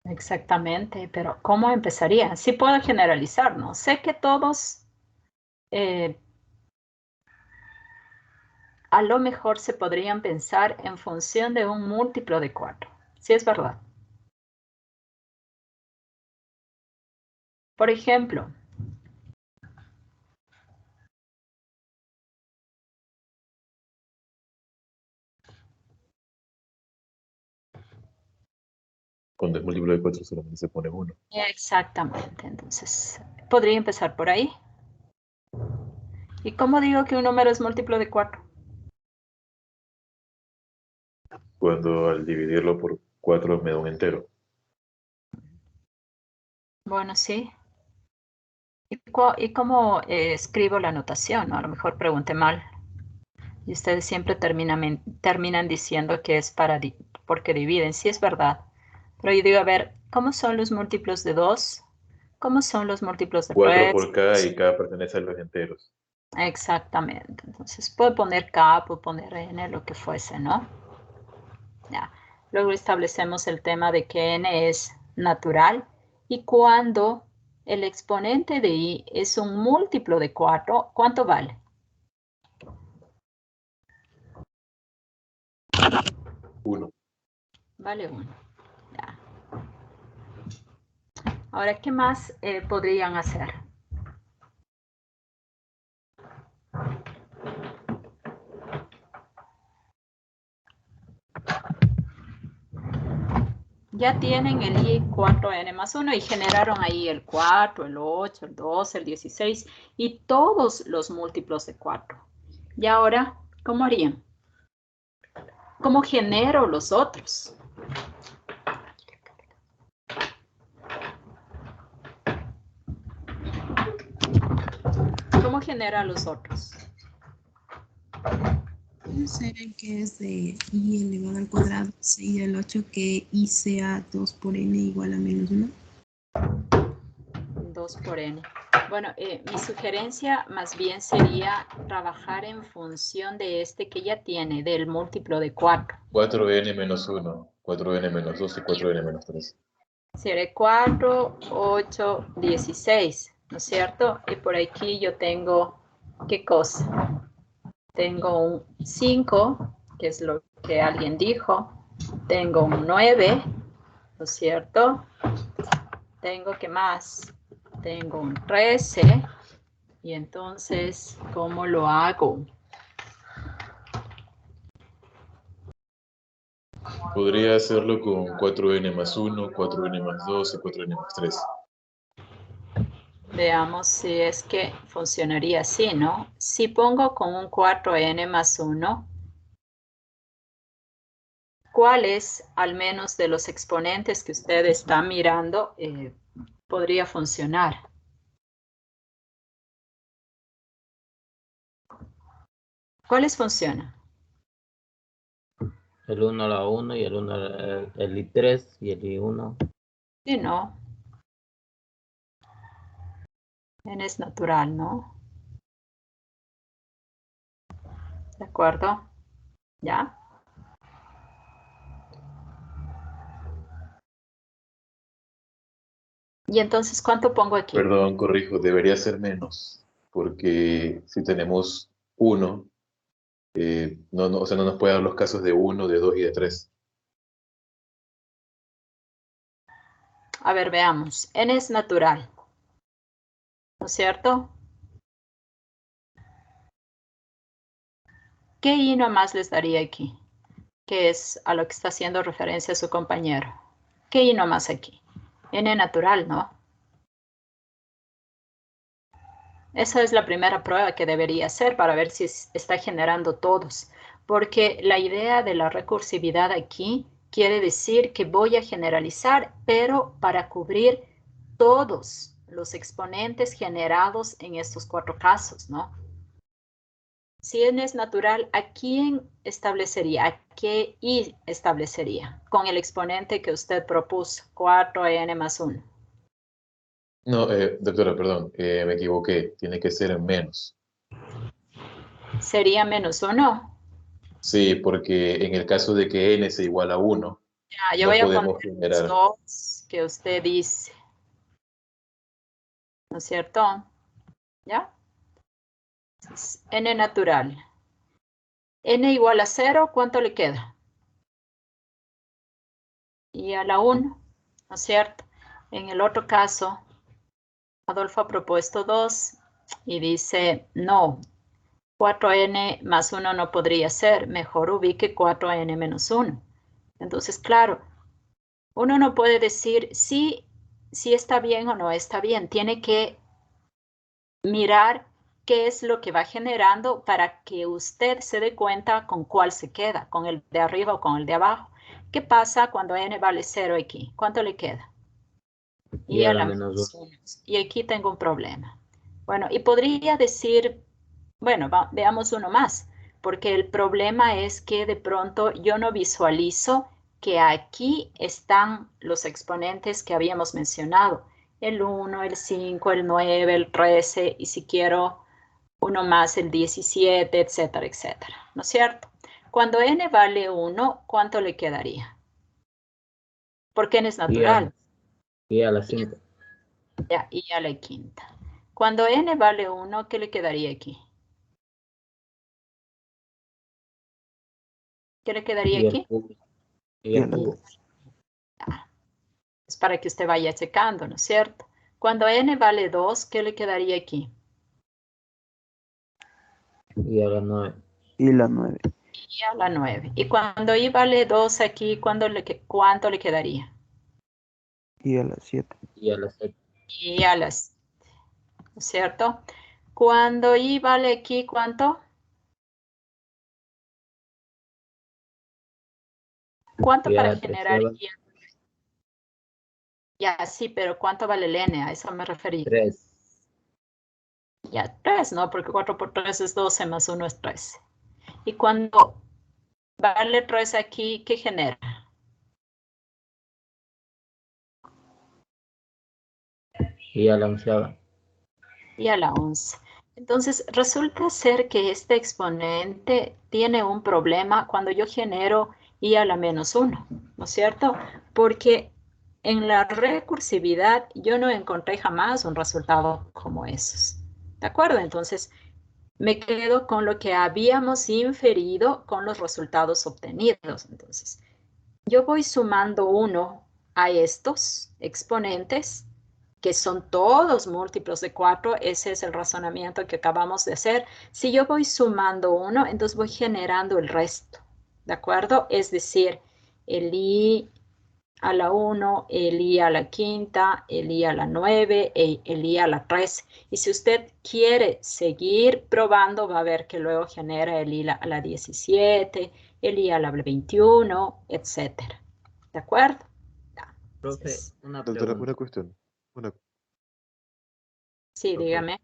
A: Exactamente, pero ¿cómo empezaría? Sí puedo generalizar, ¿no? Sé que todos a lo mejor se podrían pensar en función de un múltiplo de 4. Sí es verdad. Por ejemplo,
C: Cuando es múltiplo de 4 solamente se pone 1.
A: exactamente, entonces podría empezar por ahí. ¿Y cómo digo que un número es múltiplo de 4?
C: Cuando al dividirlo por 4 me da un entero.
A: Bueno, sí. ¿Y cómo escribo la notación? ¿No? A lo mejor pregunté mal. Y ustedes siempre terminan diciendo que es porque dividen. Sí es verdad. Pero yo digo, a ver, ¿cómo son los múltiplos de 2? ¿Cómo son los múltiplos de
C: 4
A: 3?
C: por K y K pertenece a los enteros.
A: Exactamente. Entonces, puedo poner K, puedo poner N, lo que fuese, ¿no? Ya. Luego establecemos el tema de que N es natural y cuando el exponente de I es un múltiplo de 4, ¿cuánto vale?
C: 1.
A: Vale 1. Ya. Ahora, ¿qué más podrían hacer? Ya tienen el I4N más 1 y generaron ahí el 4, el 8, el 12, el 16 y todos los múltiplos de 4. Y ahora, ¿cómo harían? ¿Cómo genero los otros? ¿Cómo genera los otros?
B: Puede ser que es de I elevado al cuadrado 6 al 8 que I sea 2 por N igual a menos 1.
A: 2 por N. Bueno, mi sugerencia más bien sería trabajar en función de este que ya tiene, del múltiplo de 4.
C: 4N menos 1, 4N menos 2 y 4N menos 3.
A: Seré 4, 8, 16, ¿no es cierto? Y por aquí yo tengo, ¿qué cosa? Tengo un 5, que es lo que alguien dijo. Tengo un 9, ¿no es cierto? Tengo, ¿qué más? Tengo un 13. Y entonces, ¿cómo lo hago?
C: Podría hacerlo con 4N más 1, 4N más 2 y 4N más 3.
A: Veamos si es que funcionaría así, ¿no? Si pongo con un 4N más 1, ¿cuáles, al menos de los exponentes que usted está mirando, podría funcionar? ¿Cuáles funcionan?
D: El 1 a la 1 y el 1 el I3 y el I1.
A: Sí, no. N es natural, ¿no? ¿De acuerdo? ¿Ya? Y entonces, ¿cuánto pongo aquí?
C: Perdón, corrijo, debería ser menos, porque si tenemos 1 O sea, no nos puede dar los casos de 1, de 2 y de 3.
A: A ver, veamos. N es natural, ¿no es cierto? ¿Qué I nomás les daría aquí? Que es a lo que está haciendo referencia su compañero. ¿Qué I nomás aquí? N natural, ¿no? Esa es la primera prueba que debería hacer para ver si está generando todos. Porque la idea de la recursividad aquí quiere decir que voy a generalizar, pero para cubrir todos los exponentes generados en estos 4 casos, ¿no? Si n es natural, ¿a quién establecería? ¿A qué i establecería? Con el exponente que usted propuso, 4n más 1.
C: No, doctora, perdón, me equivoqué. Tiene que ser en menos.
A: ¿Sería menos 1?
C: Sí, porque en el caso de que n sea igual a 1,
A: Ya, yo
C: no
A: voy a poner
C: podemos
A: los
C: generar.
A: 2 que usted dice, ¿no es cierto? ¿Ya? Entonces, n natural. N igual a 0, ¿cuánto le queda? Y a la 1, ¿no es cierto? En el otro caso, Adolfo ha propuesto 2 y dice, no, 4n más 1 no podría ser, mejor ubique 4n menos 1. Entonces, claro, uno no puede decir si está bien o no está bien, tiene que mirar qué es lo que va generando para que usted se dé cuenta con cuál se queda, con el de arriba o con el de abajo. ¿Qué pasa cuando n vale 0 aquí? ¿Cuánto le queda?
D: Y
A: Y
D: a
A: a
D: la
A: la
D: menos 1.
A: menos 1. Y aquí tengo un problema. Bueno, y podría decir, bueno, veamos uno más, porque el problema es que de pronto yo no visualizo que aquí están los exponentes que habíamos mencionado, el 1, el 5, el 9, el 13, y si quiero uno más, el 17, etcétera, etcétera, ¿no es cierto? Cuando n vale 1, ¿cuánto le quedaría? Porque n es natural.
D: Y a la 5.
A: Ya, y a la quinta. Cuando n vale 1, ¿qué le quedaría aquí? ¿Qué le quedaría
D: Y el
A: aquí?
D: cubo. Y
E: Y a
D: el
E: la
D: cubo.
A: Es para que usted vaya checando, ¿no es cierto? Cuando n vale 2, ¿qué le quedaría aquí?
D: Y a la 9.
E: y la 9.
A: Y a la 9. Y cuando i vale 2 aquí, ¿cuánto le quedaría?
E: Y a la 7.
D: Y a la 7.
A: Y a las, ¿no es cierto? Cuando i vale aquí, ¿cuánto? ¿Cuánto
D: Y a
A: para
D: la
A: generar
D: 13.
A: i? Ya, sí, pero ¿cuánto vale el n? A eso me referí.
D: 3.
A: Ya, 3, ¿no? Porque 4 por 3 es 12 más 1 es 13. Y cuando vale 3 aquí, ¿qué genera?
D: Y a la 11.
A: Y a la 11. Entonces, resulta ser que este exponente tiene un problema cuando yo genero i a la menos 1, ¿no es cierto? Porque en la recursividad yo no encontré jamás un resultado como esos. ¿De acuerdo? Entonces, me quedo con lo que habíamos inferido con los resultados obtenidos. Entonces, yo voy sumando 1 a estos exponentes, que son todos múltiplos de 4, ese es el razonamiento que acabamos de hacer. Si yo voy sumando 1, entonces voy generando el resto, ¿de acuerdo? Es decir, el i a la 1, el i a la quinta, el i a la 9, el i a la 13. Y si usted quiere seguir probando, va a ver que luego genera el i a la 17, el i a la 21, etcétera. ¿De acuerdo?
D: Profe,
A: Entonces,
D: una
C: Doctora,
D: pregunta.
C: una cuestión.
A: sí,
D: Profe,
A: dígame.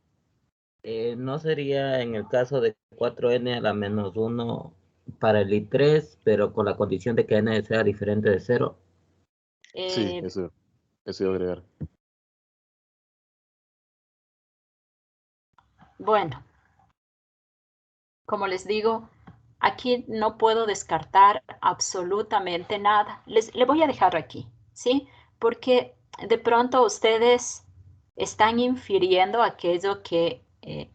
D: ¿no sería en el caso de 4n a la menos 1 para el i3, pero con la condición de que n sea diferente de 0?
C: Sí,
A: Eh,
C: eso iba a agregar.
A: bueno, como les digo, aquí no puedo descartar absolutamente nada. Le voy a dejar aquí, ¿sí? Porque de pronto ustedes están infiriendo aquello que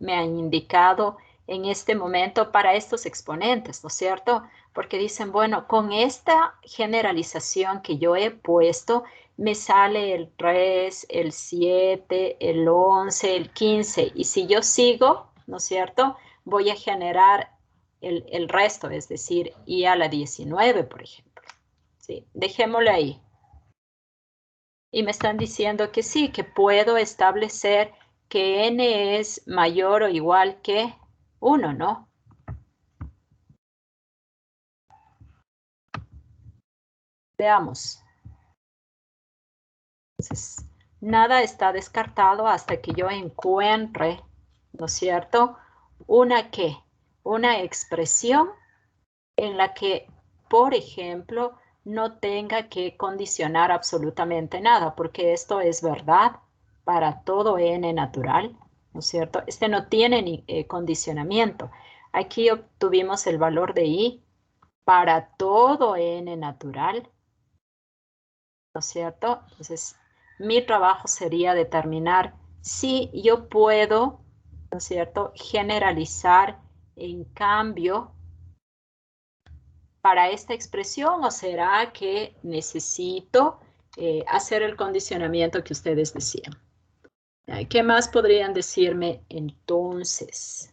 A: me han indicado en este momento para estos exponentes, ¿no es cierto? Porque dicen, bueno, con esta generalización que yo he puesto, me sale el 3, el 7, el 11, el 15. Y si yo sigo, ¿no es cierto? Voy a generar el resto, es decir, y a la 19, por ejemplo. ¿Sí? Dejémoslo ahí. Y me están diciendo que sí, que puedo establecer que n es mayor o igual que 1, ¿no? Veamos. Entonces, nada está descartado hasta que yo encuentre, ¿no es cierto? Una expresión en la que, por ejemplo, no tenga que condicionar absolutamente nada, porque esto es verdad para todo n natural, ¿no es cierto? Este no tiene ni condicionamiento. Aquí obtuvimos el valor de i para todo n natural, ¿no es cierto? Entonces, mi trabajo sería determinar si yo puedo, ¿no es cierto?, generalizar en cambio para esta expresión, o será que necesito hacer el condicionamiento que ustedes decían. ¿Qué más podrían decirme entonces?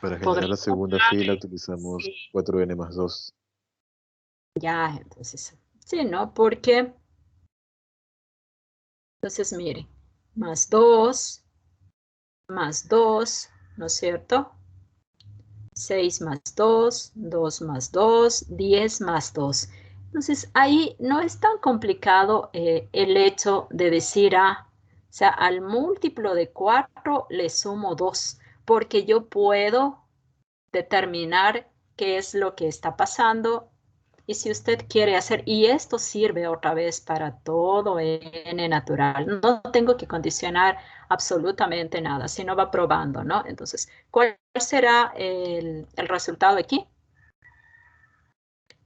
C: Para generar la segunda fila utilizamos 4n más 2.
A: Ya, entonces, sí, ¿no? Porque, entonces, miren, más 2, ¿no es cierto? 6 más 2, 2 más 2, 10 más 2. Entonces, ahí no es tan complicado el hecho de decir, o sea, al múltiplo de 4 le sumo 2, porque yo puedo determinar qué es lo que está pasando. Y si usted quiere hacer, y esto sirve otra vez para todo n natural, no tengo que condicionar absolutamente nada, sino va probando, ¿no? Entonces, ¿cuál será el resultado aquí?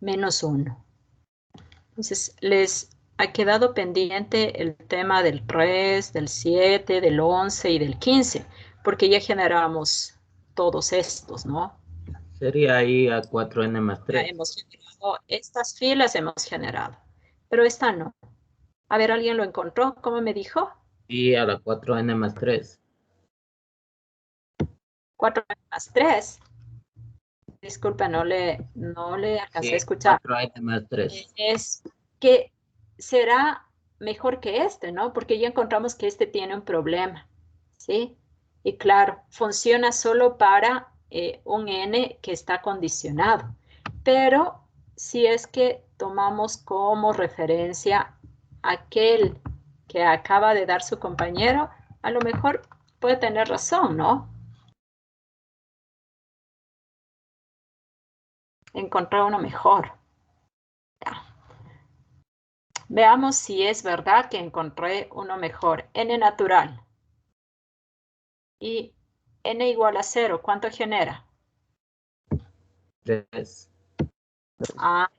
A: Menos 1. Entonces, les ha quedado pendiente el tema del 3, del 7, del 11 y del 15, porque ya generamos todos estos, ¿no?
D: Sería ahí a 4n más 3.
A: Ya hemos generado, estas filas hemos generado, pero esta no. A ver, ¿alguien lo encontró? ¿Cómo me dijo?
D: Y a la 4n más 3.
A: 4 más 3. Disculpa, no le alcancé a escuchar.
D: 4n más 3.
A: Es que será mejor que este, ¿no? Porque ya encontramos que este tiene un problema, ¿sí? Y claro, funciona solo para un n que está condicionado. Pero si es que tomamos como referencia aquel que acaba de dar su compañero, a lo mejor puede tener razón, ¿no? Encontrar uno mejor. Ya. Veamos si es verdad que encontré uno mejor. N natural. Y n igual a 0, ¿cuánto genera?
D: 3.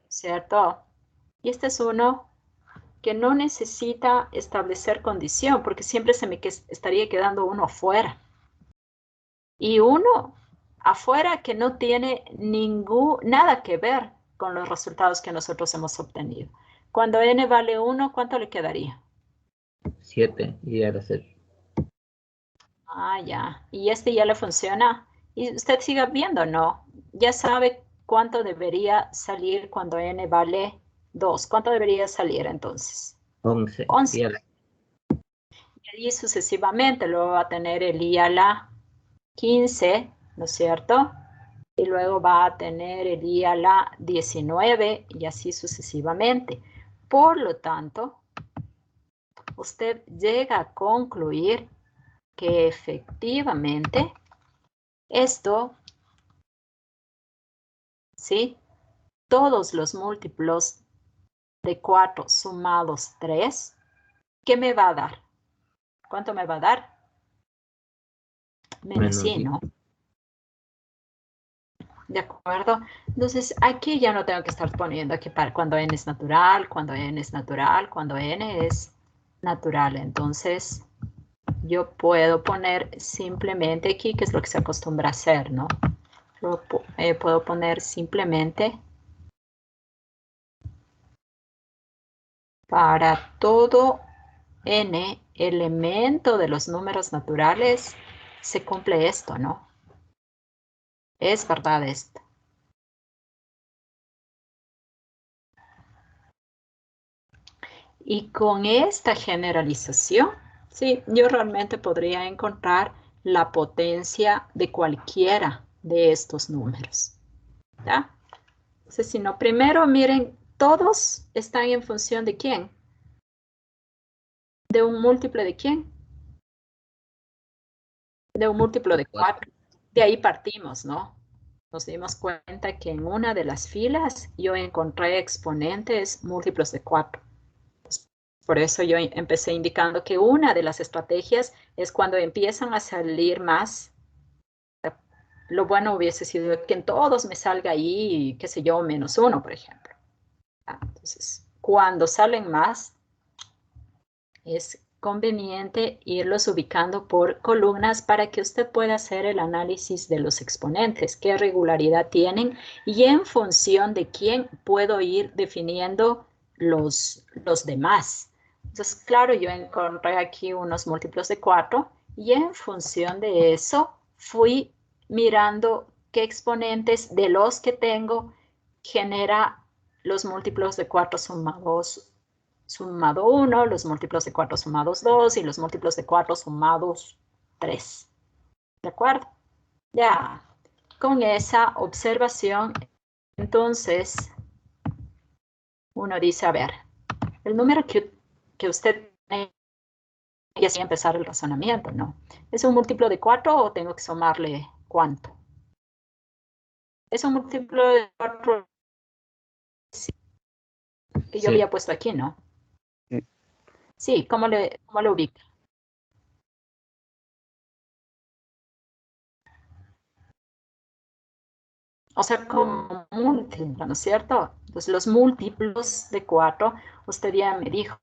A: Cierto. Y este es uno que no necesita establecer condición, porque siempre se me estaría quedando uno afuera. Y uno afuera que no tiene nada que ver con los resultados que nosotros hemos obtenido. Cuando n vale 1, ¿cuánto le quedaría?
D: 7 y era 0.
A: Ya. ¿Y este ya le funciona? Y usted siga viendo, ¿no? Ya sabe cuánto debería salir cuando n vale 2. ¿Cuánto debería salir entonces?
D: 11.
A: 11. Y allí sucesivamente luego va a tener el i a la 15, ¿no es cierto? Y luego va a tener el i a la 19 y así sucesivamente. Por lo tanto, usted llega a concluir que efectivamente esto, ¿sí? Todos los múltiplos de 4 sumados 3, ¿qué me va a dar? ¿Cuánto me va a dar? Menos i, ¿no? ¿De acuerdo? Entonces, aquí ya no tengo que estar poniendo que para cuando n es natural, cuando n es natural, cuando n es natural. Entonces, yo puedo poner simplemente aquí, que es lo que se acostumbra a hacer, ¿no? Yo puedo poner simplemente para todo n elemento de los números naturales se cumple esto, ¿no? Es verdad esto. Y con esta generalización, sí, yo realmente podría encontrar la potencia de cualquiera de estos números. ¿Ya? Entonces, si no, primero miren, todos están en función de ¿quién? ¿De un múltiplo de quién? De un múltiplo de 4. De ahí partimos, ¿no? Nos dimos cuenta que en una de las filas yo encontré exponentes múltiplos de 4. Por eso yo empecé indicando que una de las estrategias es cuando empiezan a salir más. Lo bueno hubiese sido que en todos me salga ahí, qué sé yo, -1, por ejemplo. Entonces, cuando salen más, es conveniente irlos ubicando por columnas para que usted pueda hacer el análisis de los exponentes, qué regularidad tienen y en función de quién puedo ir definiendo los demás. Entonces, claro, yo encontré aquí unos múltiplos de 4 y en función de eso fui mirando qué exponentes de los que tengo genera los múltiplos de 4 sumado 1, los múltiplos de 4 sumados 2 y los múltiplos de 4 sumados 3. ¿De acuerdo? Ya, con esa observación, entonces, uno dice, a ver, el número que usted tiene, y así empezar el razonamiento, ¿no? ¿Es un múltiplo de 4 o tengo que sumarle cuánto? ¿Es un múltiplo de 4? Sí, que yo había puesto aquí, ¿no? Sí, ¿cómo le ubica? O sea, como múltiplo, ¿no es cierto? Entonces, los múltiplos de 4, usted ya me dijo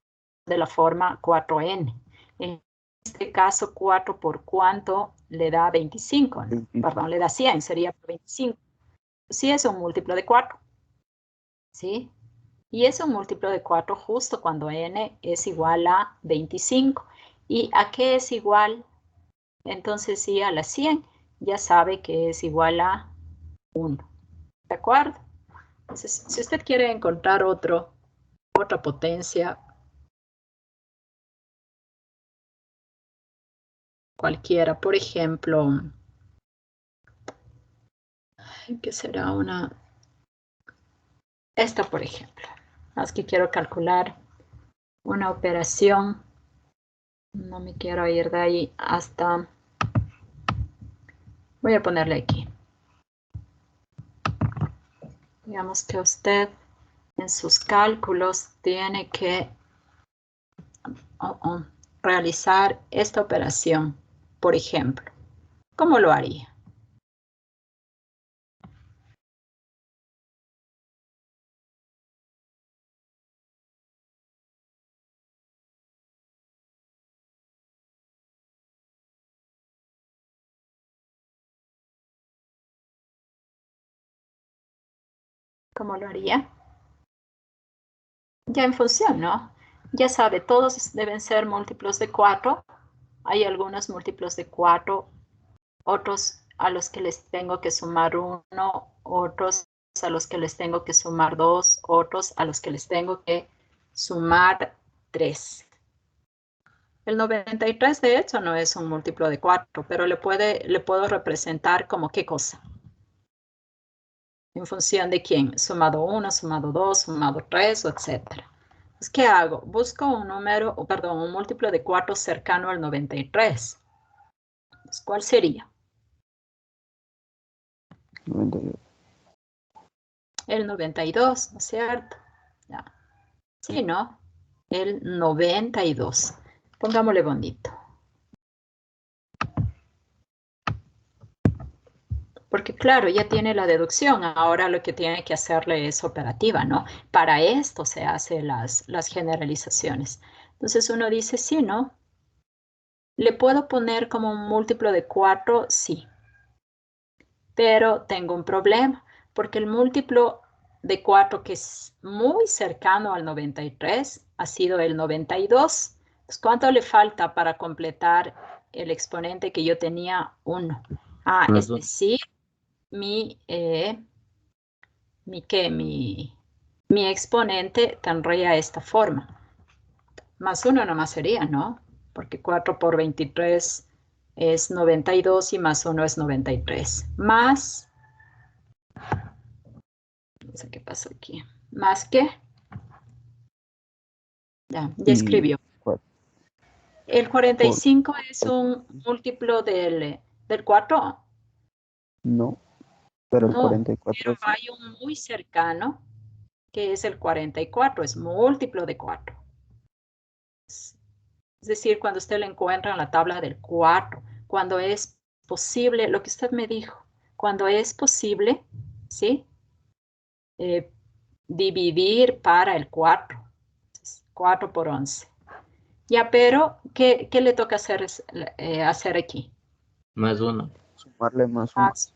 A: de la forma 4n. En este caso, 4 por cuánto le da 25, ¿no?
E: 25.
A: Perdón, le da 100, sería 25. Sí es un múltiplo de 4, ¿sí? Y es un múltiplo de 4 justo cuando n es igual a 25. ¿Y a qué es igual? Entonces, sí, a la 100, ya sabe que es igual a 1. ¿De acuerdo? Entonces, si usted quiere encontrar otra potencia, cualquiera, por ejemplo, ¿qué será una? Esta, por ejemplo. Más que quiero calcular una operación. No me quiero ir de ahí hasta... Voy a ponerle aquí. Digamos que usted en sus cálculos tiene que realizar esta operación, por ejemplo. ¿Cómo lo haría? ¿Cómo lo haría? Ya en función, ¿no? Ya sabe, todos deben ser múltiplos de 4. Hay algunos múltiplos de 4, otros a los que les tengo que sumar 1, otros a los que les tengo que sumar 2, otros a los que les tengo que sumar 3. El 93, de hecho, no es un múltiplo de 4, pero le puedo representar como qué cosa. En función de quién, sumado 1, sumado 2, sumado 3, etcétera. Pues, ¿qué hago? Busco un número, perdón, un múltiplo de 4 cercano al 93. Pues, ¿cuál sería?
E: 92.
A: El 92, ¿no es cierto? Ya. Sí, ¿no? El 92. Pongámosle bonito. Porque claro, ya tiene la deducción, ahora lo que tiene que hacerle es operativa, ¿no? Para esto se hacen las generalizaciones. Entonces uno dice, sí, ¿no? ¿Le puedo poner como un múltiplo de 4? Sí. Pero tengo un problema, porque el múltiplo de 4, que es muy cercano al 93, ha sido el 92. Entonces, ¿cuánto le falta para completar el exponente que yo tenía? 1.
D: Más
A: Es
D: uno.
A: decir, mi exponente tendría esta forma. Más 1 nomás sería, ¿no? Porque 4 por 23 es 92 y más 1 es 93. Más, no sé qué pasó aquí. ¿Más qué? Ya
E: Y
A: escribió. El 45 es
E: por-
A: un múltiplo del 4.
E: no, pero el
A: No,
E: 44
A: pero
E: sí.
A: hay un muy cercano que es el 44, es múltiplo de 4. Es decir, cuando usted lo encuentra en la tabla del 4, cuando es posible, lo que usted me dijo, cuando es posible, ¿sí? Eh, dividir para el 4. 4 por 11. Ya, pero, ¿qué le toca hacer aquí?
D: Más uno.
E: Sumarle más
A: Ah,
E: 1.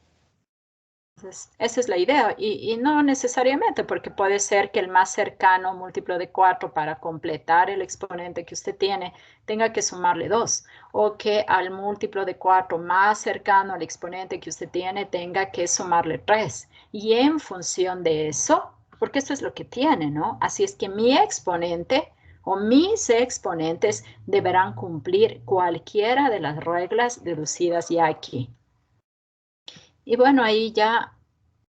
A: Entonces, esa es la idea, y no necesariamente, porque puede ser que el más cercano múltiplo de 4 para completar el exponente que usted tiene tenga que sumarle 2, o que al múltiplo de 4 más cercano al exponente que usted tiene tenga que sumarle 3. Y en función de eso, porque esto es lo que tiene, ¿no? Así es que mi exponente o mis exponentes deberán cumplir cualquiera de las reglas deducidas ya aquí. Y bueno, ahí ya,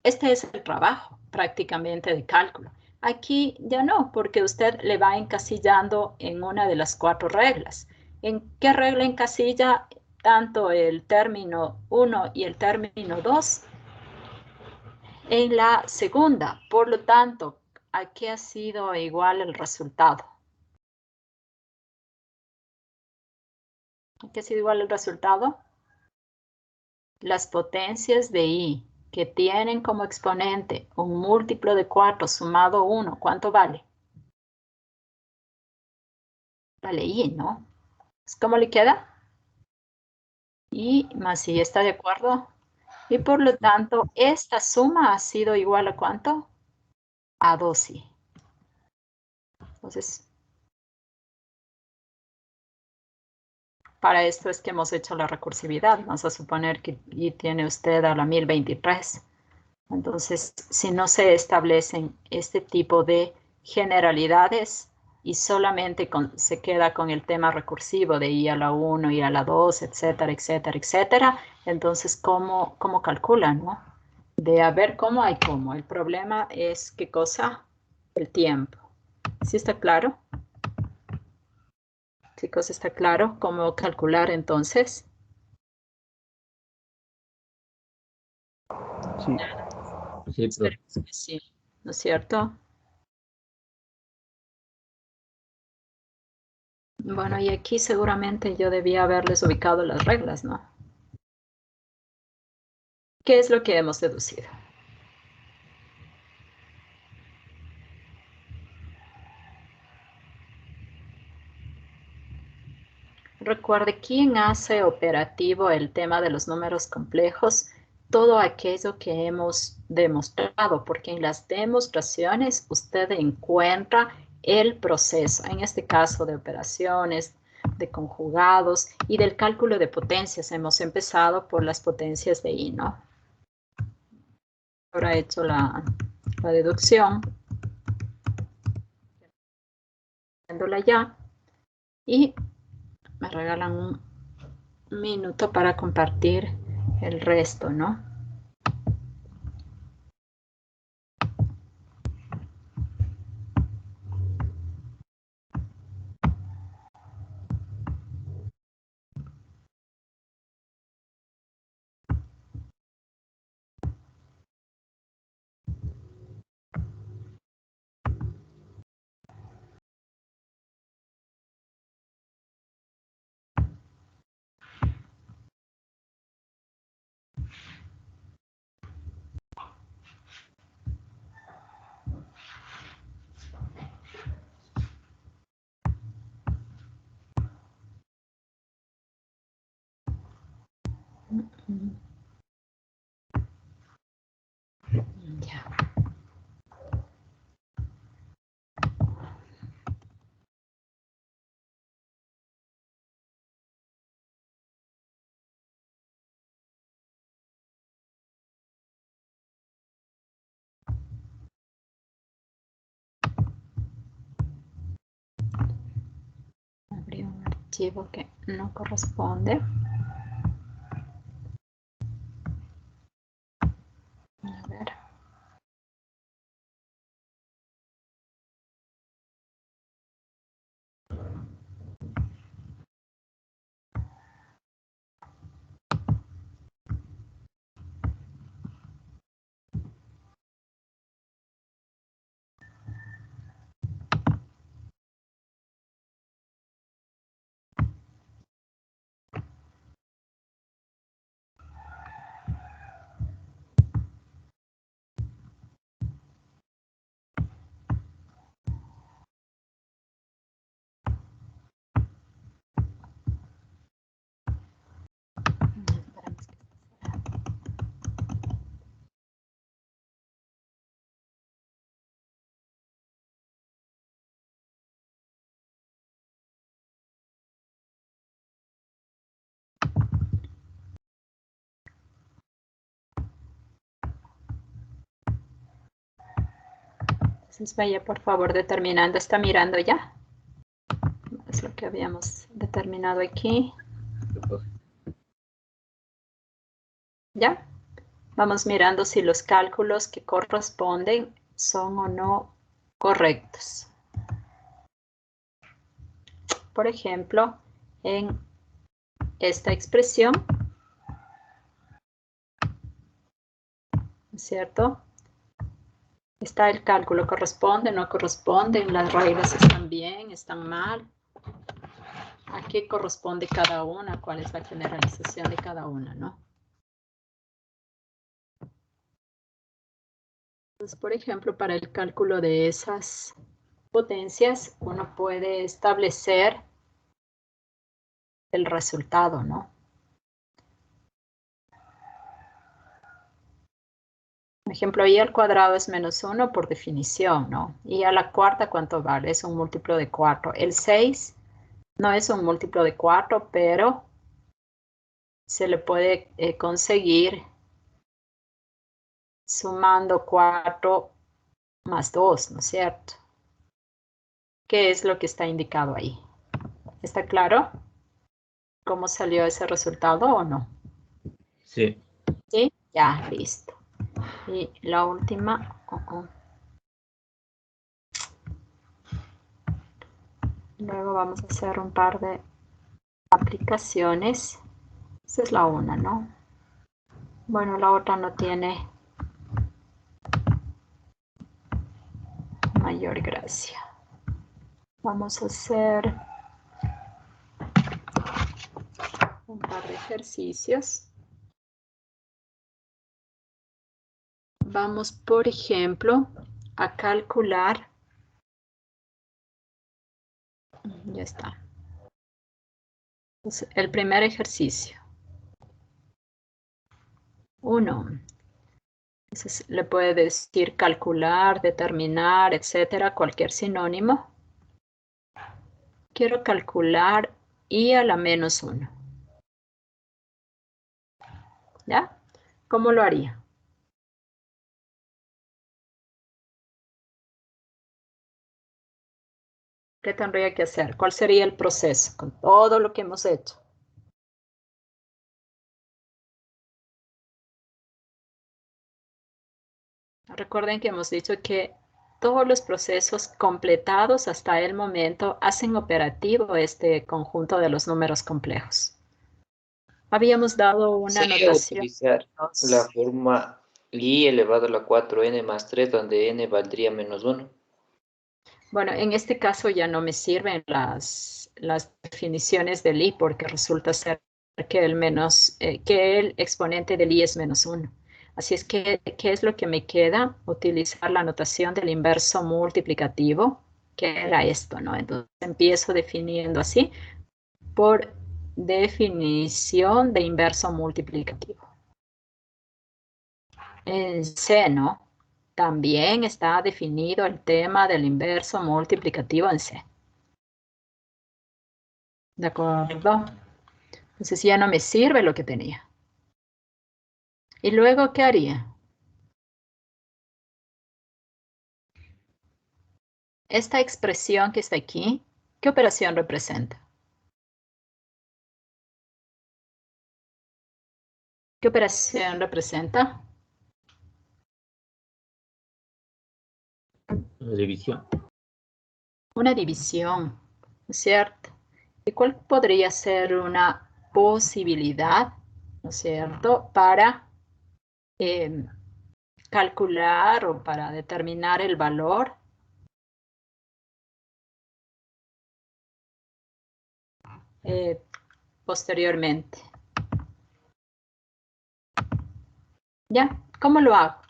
A: este es el trabajo prácticamente de cálculo. Aquí ya no, porque usted le va encasillando en una de las 4 reglas. ¿En qué regla encasilla tanto el término 1 y el término 2? En la segunda. Por lo tanto, aquí ha sido igual el resultado. ¿Aquí ha sido igual el resultado? Las potencias de i que tienen como exponente un múltiplo de 4 sumado 1, ¿cuánto vale? Vale i, ¿no? ¿Cómo le queda? I más i, ¿está de acuerdo? Y por lo tanto, esta suma ha sido igual a ¿cuánto? A 2i. Entonces, para esto es que hemos hecho la recursividad. Vamos a suponer que i tiene usted a la 1023. Entonces, si no se establecen este tipo de generalidades y solamente se queda con el tema recursivo de i a la 1, i a la 2, etcétera, etcétera, etcétera, entonces, ¿cómo calculan, no? De a ver cómo hay cómo. El problema es, ¿qué cosa? El tiempo. ¿Sí está claro? Chicos, ¿está claro cómo calcular entonces?
E: Sí,
D: Sí, profe.
A: Esperemos que sí, ¿no es cierto? Bueno, y aquí seguramente yo debía haberles ubicado las reglas, ¿no? ¿Qué es lo que hemos deducido? Recuerde, ¿quién hace operativo el tema de los números complejos? Todo aquello que hemos demostrado, porque en las demostraciones usted encuentra el proceso, en este caso de operaciones, de conjugados y del cálculo de potencias. Hemos empezado por las potencias de i, ¿no? Ahora he hecho la deducción, haciéndola ya, y me regalan un minuto para compartir el resto, ¿no? Ya. Abrí un archivo que no corresponde. A ver. Entonces vaya por favor determinando, ¿está mirando ya? Es lo que habíamos determinado aquí. ¿Ya? Vamos mirando si los cálculos que corresponden son o no correctos. Por ejemplo, en esta expresión, ¿cierto? Está el cálculo, ¿corresponde, no corresponde? Las raíces están bien, están mal. ¿A qué corresponde cada una? ¿Cuál es la generalización de cada una, no? Entonces, por ejemplo, para el cálculo de esas potencias, uno puede establecer el resultado, ¿no? Por ejemplo, y al cuadrado es menos 1 por definición, ¿no? Y a la cuarta, ¿cuánto vale? Es un múltiplo de 4. El 6 no es un múltiplo de 4, pero se le puede conseguir sumando 4 más 2, ¿no es cierto? ¿Qué es lo que está indicado ahí? ¿Está claro cómo salió ese resultado o no?
D: Sí.
A: Sí, ya, listo. Y la última. Luego vamos a hacer un par de aplicaciones. Esa es la una, ¿no? Bueno, la otra no tiene mayor gracia. Vamos a hacer un par de ejercicios. Vamos, por ejemplo, a calcular. Ya está. Entonces, el primer ejercicio. 1. Entonces, le puede decir calcular, determinar, etcétera, cualquier sinónimo. Quiero calcular y a la menos 1. ¿Ya? ¿Cómo lo haría? ¿Qué tendría que hacer? ¿Cuál sería el proceso con todo lo que hemos hecho? Recuerden que hemos dicho que todos los procesos completados hasta el momento hacen operativo este conjunto de los números complejos. Habíamos dado una
F: Sería
A: notación.
F: utilizar la forma i elevado a la 4n más 3, donde n valdría menos 1.
A: Bueno, en este caso ya no me sirven las definiciones del i porque resulta ser que el exponente del i es menos 1. Así es que, ¿qué es lo que me queda? Utilizar la notación del inverso multiplicativo, que era esto, ¿no? Entonces empiezo definiendo así, por definición de inverso multiplicativo. En C, ¿no? También está definido el tema del inverso multiplicativo en C. ¿De acuerdo? Entonces ya no me sirve lo que tenía. ¿Y luego qué haría? Esta expresión que está aquí, ¿qué operación representa? ¿Qué operación representa?
D: La división.
A: Una división, ¿no es cierto? ¿Y cuál podría ser una posibilidad, ¿no es cierto?, para calcular o para determinar el valor posteriormente. ¿Ya? ¿Cómo lo hago?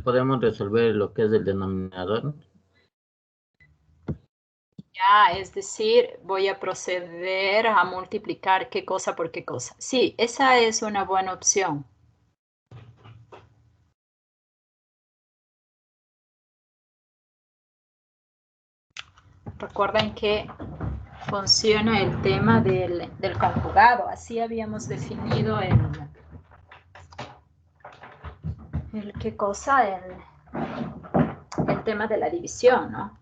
D: Podemos resolver lo que es el denominador.
A: Ya, es decir, voy a proceder a multiplicar qué cosa por qué cosa. Sí, esa es una buena opción. Recuerden que funciona el tema del conjugado. Así habíamos definido ¿qué cosa? El tema de la división, ¿no?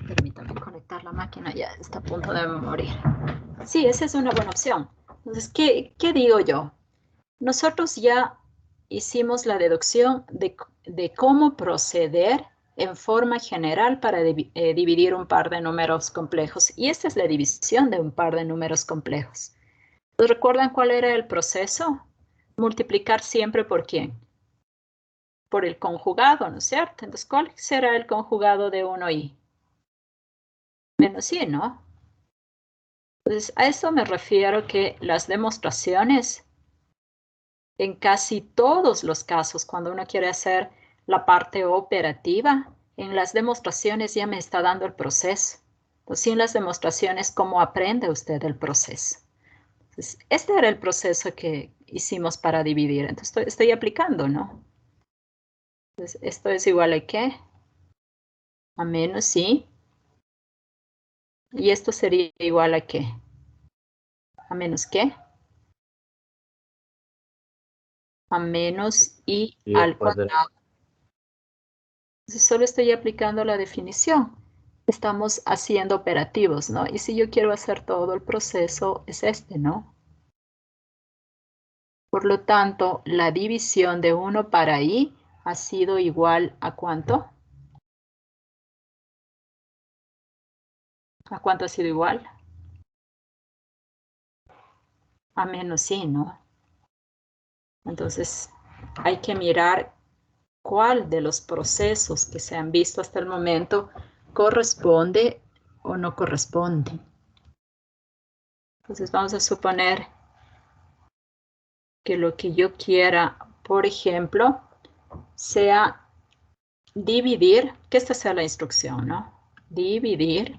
A: Permítame conectar la máquina, ya está a punto de morir. Sí, esa es una buena opción. Entonces, ¿qué digo yo? Nosotros ya hicimos la deducción de cómo proceder en forma general para dividir un par de números complejos. Y esta es la división de un par de números complejos. ¿Recuerdan cuál era el proceso? Multiplicar siempre por quién. Por el conjugado, ¿no es cierto? Entonces, ¿cuál será el conjugado de 1i? Menos i, ¿no? Entonces, a esto me refiero que las demostraciones, en casi todos los casos, cuando uno quiere hacer la parte operativa, en las demostraciones ya me está dando el proceso. Entonces, en las demostraciones, ¿cómo aprende usted el proceso? Entonces, este era el proceso que hicimos para dividir. Entonces, estoy aplicando, ¿no? Entonces, esto es igual a ¿qué? A menos i. Y esto sería igual a ¿qué? A menos ¿qué? A menos i
D: Y
A: al
D: al cuadrado.
A: cuadrado. Entonces, solo estoy aplicando la definición. Estamos haciendo operativos, ¿no? Y si yo quiero hacer todo el proceso, es este, ¿no? Por lo tanto, la división de 1 para i ha sido igual a ¿cuánto? ¿A cuánto ha sido igual? A menos i, ¿no? Entonces, hay que mirar cuál de los procesos que se han visto hasta el momento corresponde o no corresponde. Entonces, vamos a suponer que lo que yo quiera, por ejemplo, sea dividir, que esta sea la instrucción, ¿no? Dividir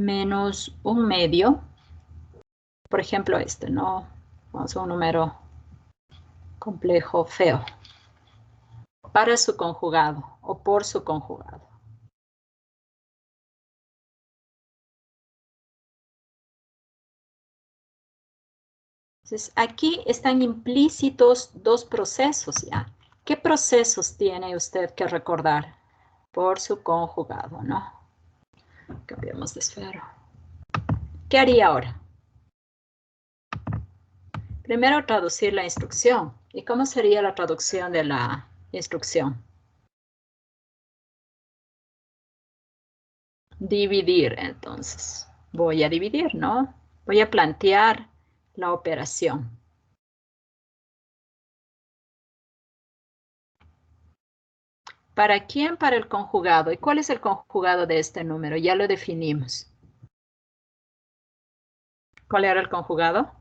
A: menos 1/2, por ejemplo este, ¿no? Vamos a un número complejo feo, para su conjugado o por su conjugado. Entonces, aquí están implícitos dos procesos ya. ¿Qué procesos tiene usted que recordar? Por su conjugado, ¿no? Cambiamos de esfera. ¿Qué haría ahora? Primero traducir la instrucción. ¿Y cómo sería la traducción de la instrucción? Dividir, entonces. Voy a dividir, ¿no? Voy a plantear la operación. ¿Para quién? Para el conjugado. ¿Y cuál es el conjugado de este número? Ya lo definimos. ¿Cuál era el conjugado?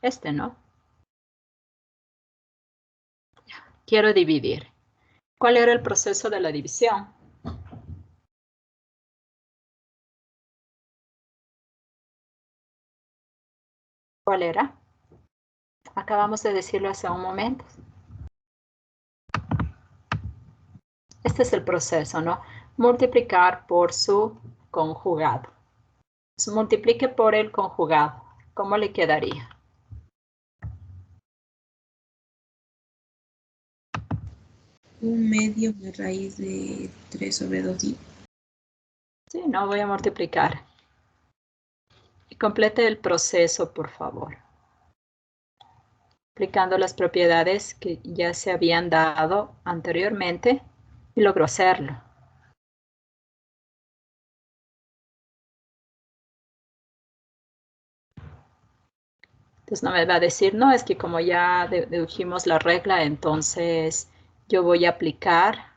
A: Este, ¿no? quiero dividir. ¿Cuál era el proceso de la división? ¿Cuál era? Acabamos de decirlo hace un momento. Este es el proceso, ¿no? Multiplicar por su conjugado. Entonces, multiplique por el conjugado. ¿Cómo le quedaría?
B: Un medio de raíz de 3 sobre 2i.
A: Sí, no voy a multiplicar. Y complete el proceso, por favor. Aplicando las propiedades que ya se habían dado anteriormente y logró hacerlo. Entonces no me va a decir, no, es que como ya dedujimos la regla, entonces yo voy a aplicar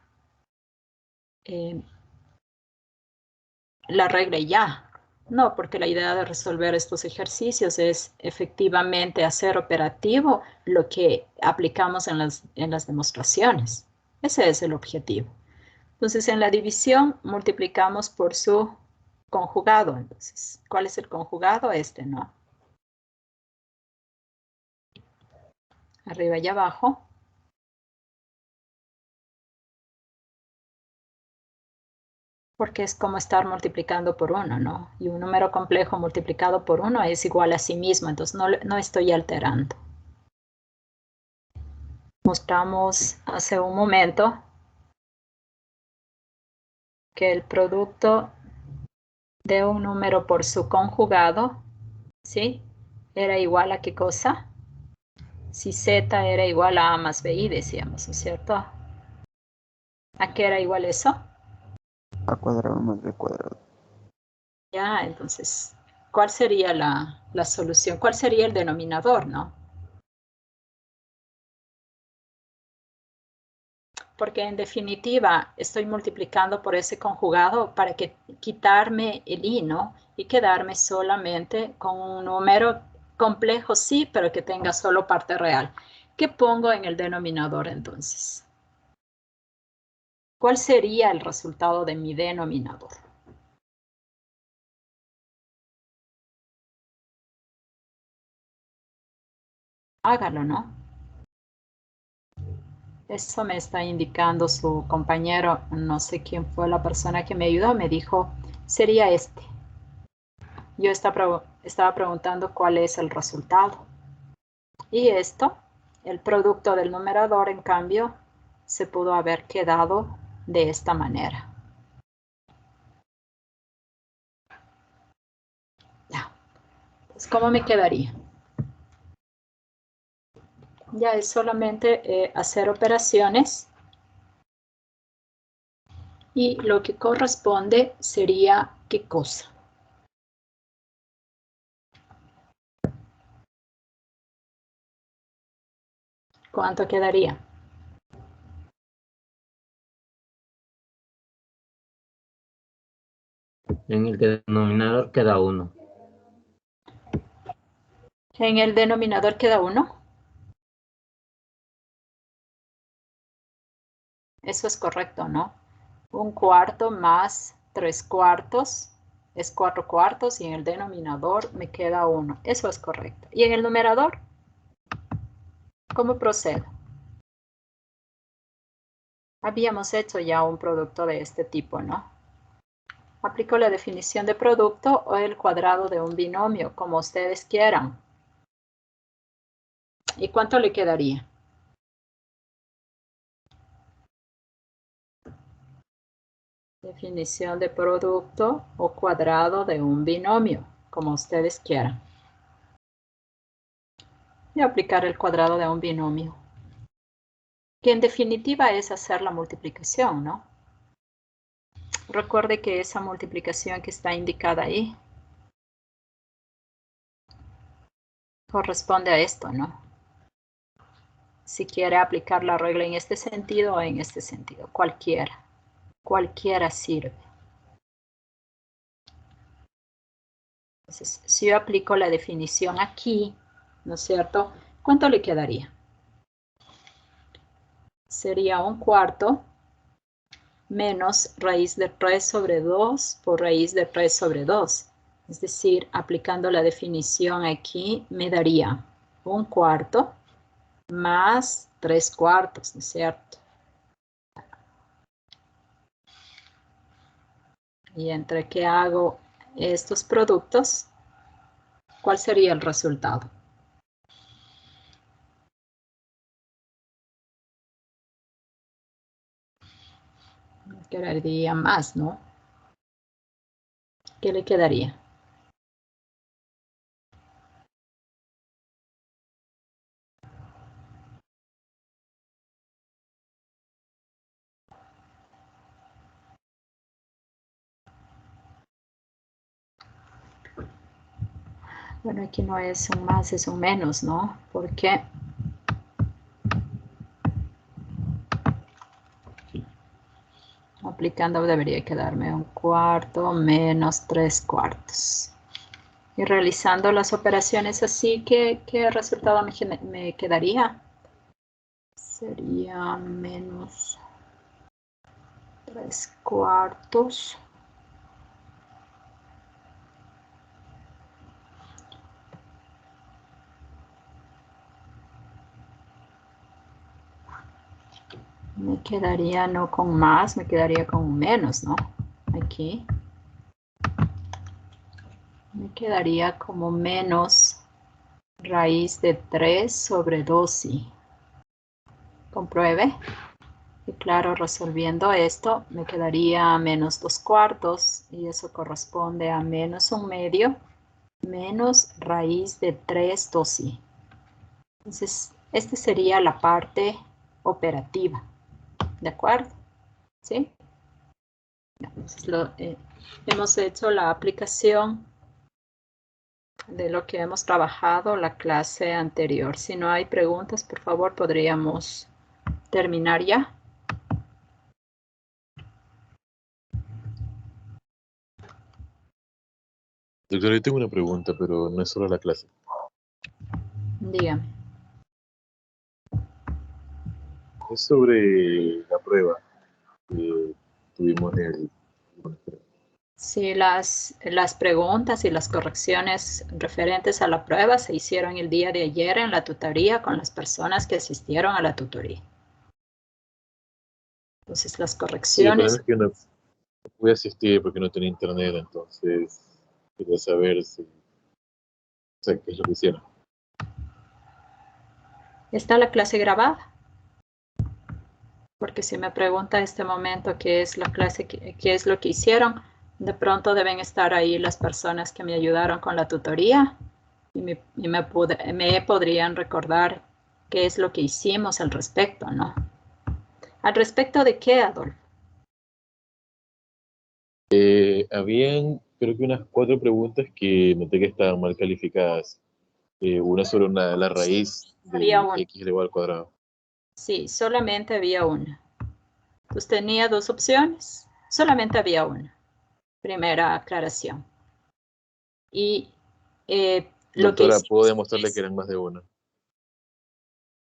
A: la regla y ya. No, porque la idea de resolver estos ejercicios es efectivamente hacer operativo lo que aplicamos en las demostraciones. Ese es el objetivo. Entonces, en la división multiplicamos por su conjugado. Entonces, ¿cuál es el conjugado? Este, ¿no? Arriba y abajo. Porque es como estar multiplicando por 1, ¿no? Y un número complejo multiplicado por 1 es igual a sí mismo, entonces no estoy alterando. Mostramos hace un momento que el producto de un número por su conjugado, ¿sí? Era igual a ¿qué cosa? Si z era igual a a más bi, decíamos, ¿no es cierto? ¿A qué era igual eso?
E: A cuadrado más b cuadrado.
A: Ya, entonces, ¿cuál sería la solución? ¿Cuál sería el denominador, no? Porque en definitiva estoy multiplicando por ese conjugado para quitarme el i, ¿no? Y quedarme solamente con un número complejo, sí, pero que tenga solo parte real. ¿Qué pongo en el denominador entonces? ¿Cuál sería el resultado de mi denominador? Hágalo, ¿no? Eso me está indicando su compañero, no sé quién fue la persona que me ayudó, me dijo, sería este. Yo estaba preguntando cuál es el resultado. Y esto, el producto del numerador, en cambio, se pudo haber quedado de esta manera. Ya. Pues, ¿cómo me quedaría? Ya es solamente hacer operaciones. Y lo que corresponde sería ¿qué cosa? ¿Cuánto quedaría?
D: En el denominador queda 1.
A: En el denominador queda 1. Eso es correcto, ¿no? 1/4 más 3/4 es 4/4 y en el denominador me queda 1. Eso es correcto. ¿Y en el numerador? ¿Cómo procedo? Habíamos hecho ya un producto de este tipo, ¿no? Aplico la definición de producto o el cuadrado de un binomio, como ustedes quieran. ¿Y cuánto le quedaría? Definición de producto o cuadrado de un binomio, como ustedes quieran. Y aplicar el cuadrado de un binomio, que en definitiva es hacer la multiplicación, ¿no? Recuerde que esa multiplicación que está indicada ahí corresponde a esto, ¿no? Si quiere aplicar la regla en este sentido o en este sentido, cualquiera sirve. Entonces, si yo aplico la definición aquí, ¿no es cierto? ¿Cuánto le quedaría? sería 1/4 menos raíz de 3 sobre 2 por raíz de 3 sobre 2. Es decir, aplicando la definición aquí, me daría 1/4 más 3/4, ¿no es cierto? Y entre que hago estos productos, ¿cuál sería el resultado? Me quedaría más, ¿no? ¿Qué le quedaría? Bueno, aquí no es un más, es un menos, ¿no? Porque aplicando debería quedarme 1/4 menos 3/4. Y realizando las operaciones así, ¿qué resultado me quedaría? Sería menos 3/4. Me quedaría no con más, me quedaría con un menos, ¿no? Aquí. Me quedaría como menos raíz de 3 sobre 2i. Compruebe. Y claro, resolviendo esto, me quedaría menos 2/4 y eso corresponde a menos 1/2 menos raíz de 3 2i. Entonces, esta sería la parte operativa. ¿De acuerdo? ¿Sí? Entonces, hemos hecho la aplicación de lo que hemos trabajado la clase anterior. Si no hay preguntas, por favor, podríamos terminar ya.
C: Doctor, yo tengo una pregunta, pero no es solo la clase.
A: Dígame.
C: Es sobre la prueba que tuvimos en el...
A: Sí, las preguntas y las correcciones referentes a la prueba se hicieron el día de ayer en la tutoría con las personas que asistieron a la tutoría. Entonces, las
C: Sí, el
A: correcciones...
C: problema es que no pude asistir porque no tenía internet, entonces quería saber si, o sea, qué es lo que hicieron.
A: ¿Está la clase grabada? Porque si me pregunta en este momento qué es la clase, qué es lo que hicieron, de pronto deben estar ahí las personas que me ayudaron con la tutoría y me podrían recordar qué es lo que hicimos al respecto, ¿no? ¿Al respecto de qué, Adolfo?
C: Habían, creo que unas 4 preguntas que noté que estaban mal calificadas. Una sobre la raíz
A: Había
C: del
A: una.
C: x elevado al cuadrado.
A: Sí, solamente había una. Entonces tenía 2 opciones, solamente había una. Primera aclaración. Y lo que
C: Doctora, ¿puedo
A: hicimos
C: demostrarle que
A: es,
C: eran más de una?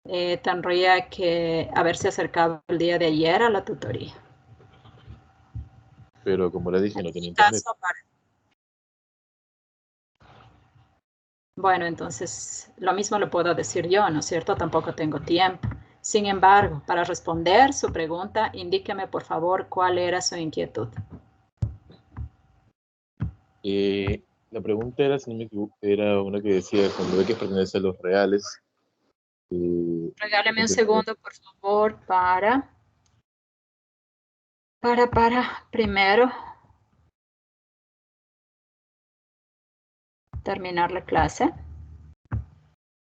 A: tendría que haberse acercado el día de ayer a la tutoría.
C: Pero como le dije,
A: En
C: no tenía
A: este
C: internet.
A: caso, bueno, entonces lo mismo lo puedo decir yo, ¿no es cierto? Tampoco tengo tiempo. Sin embargo, para responder su pregunta, indíqueme por favor cuál era su inquietud.
C: La pregunta era, si no me equivoco, era una que decía, cuando ve que pertenece a los reales,
A: Regáleme un
C: entonces,
A: segundo, por favor, para primero terminar la clase.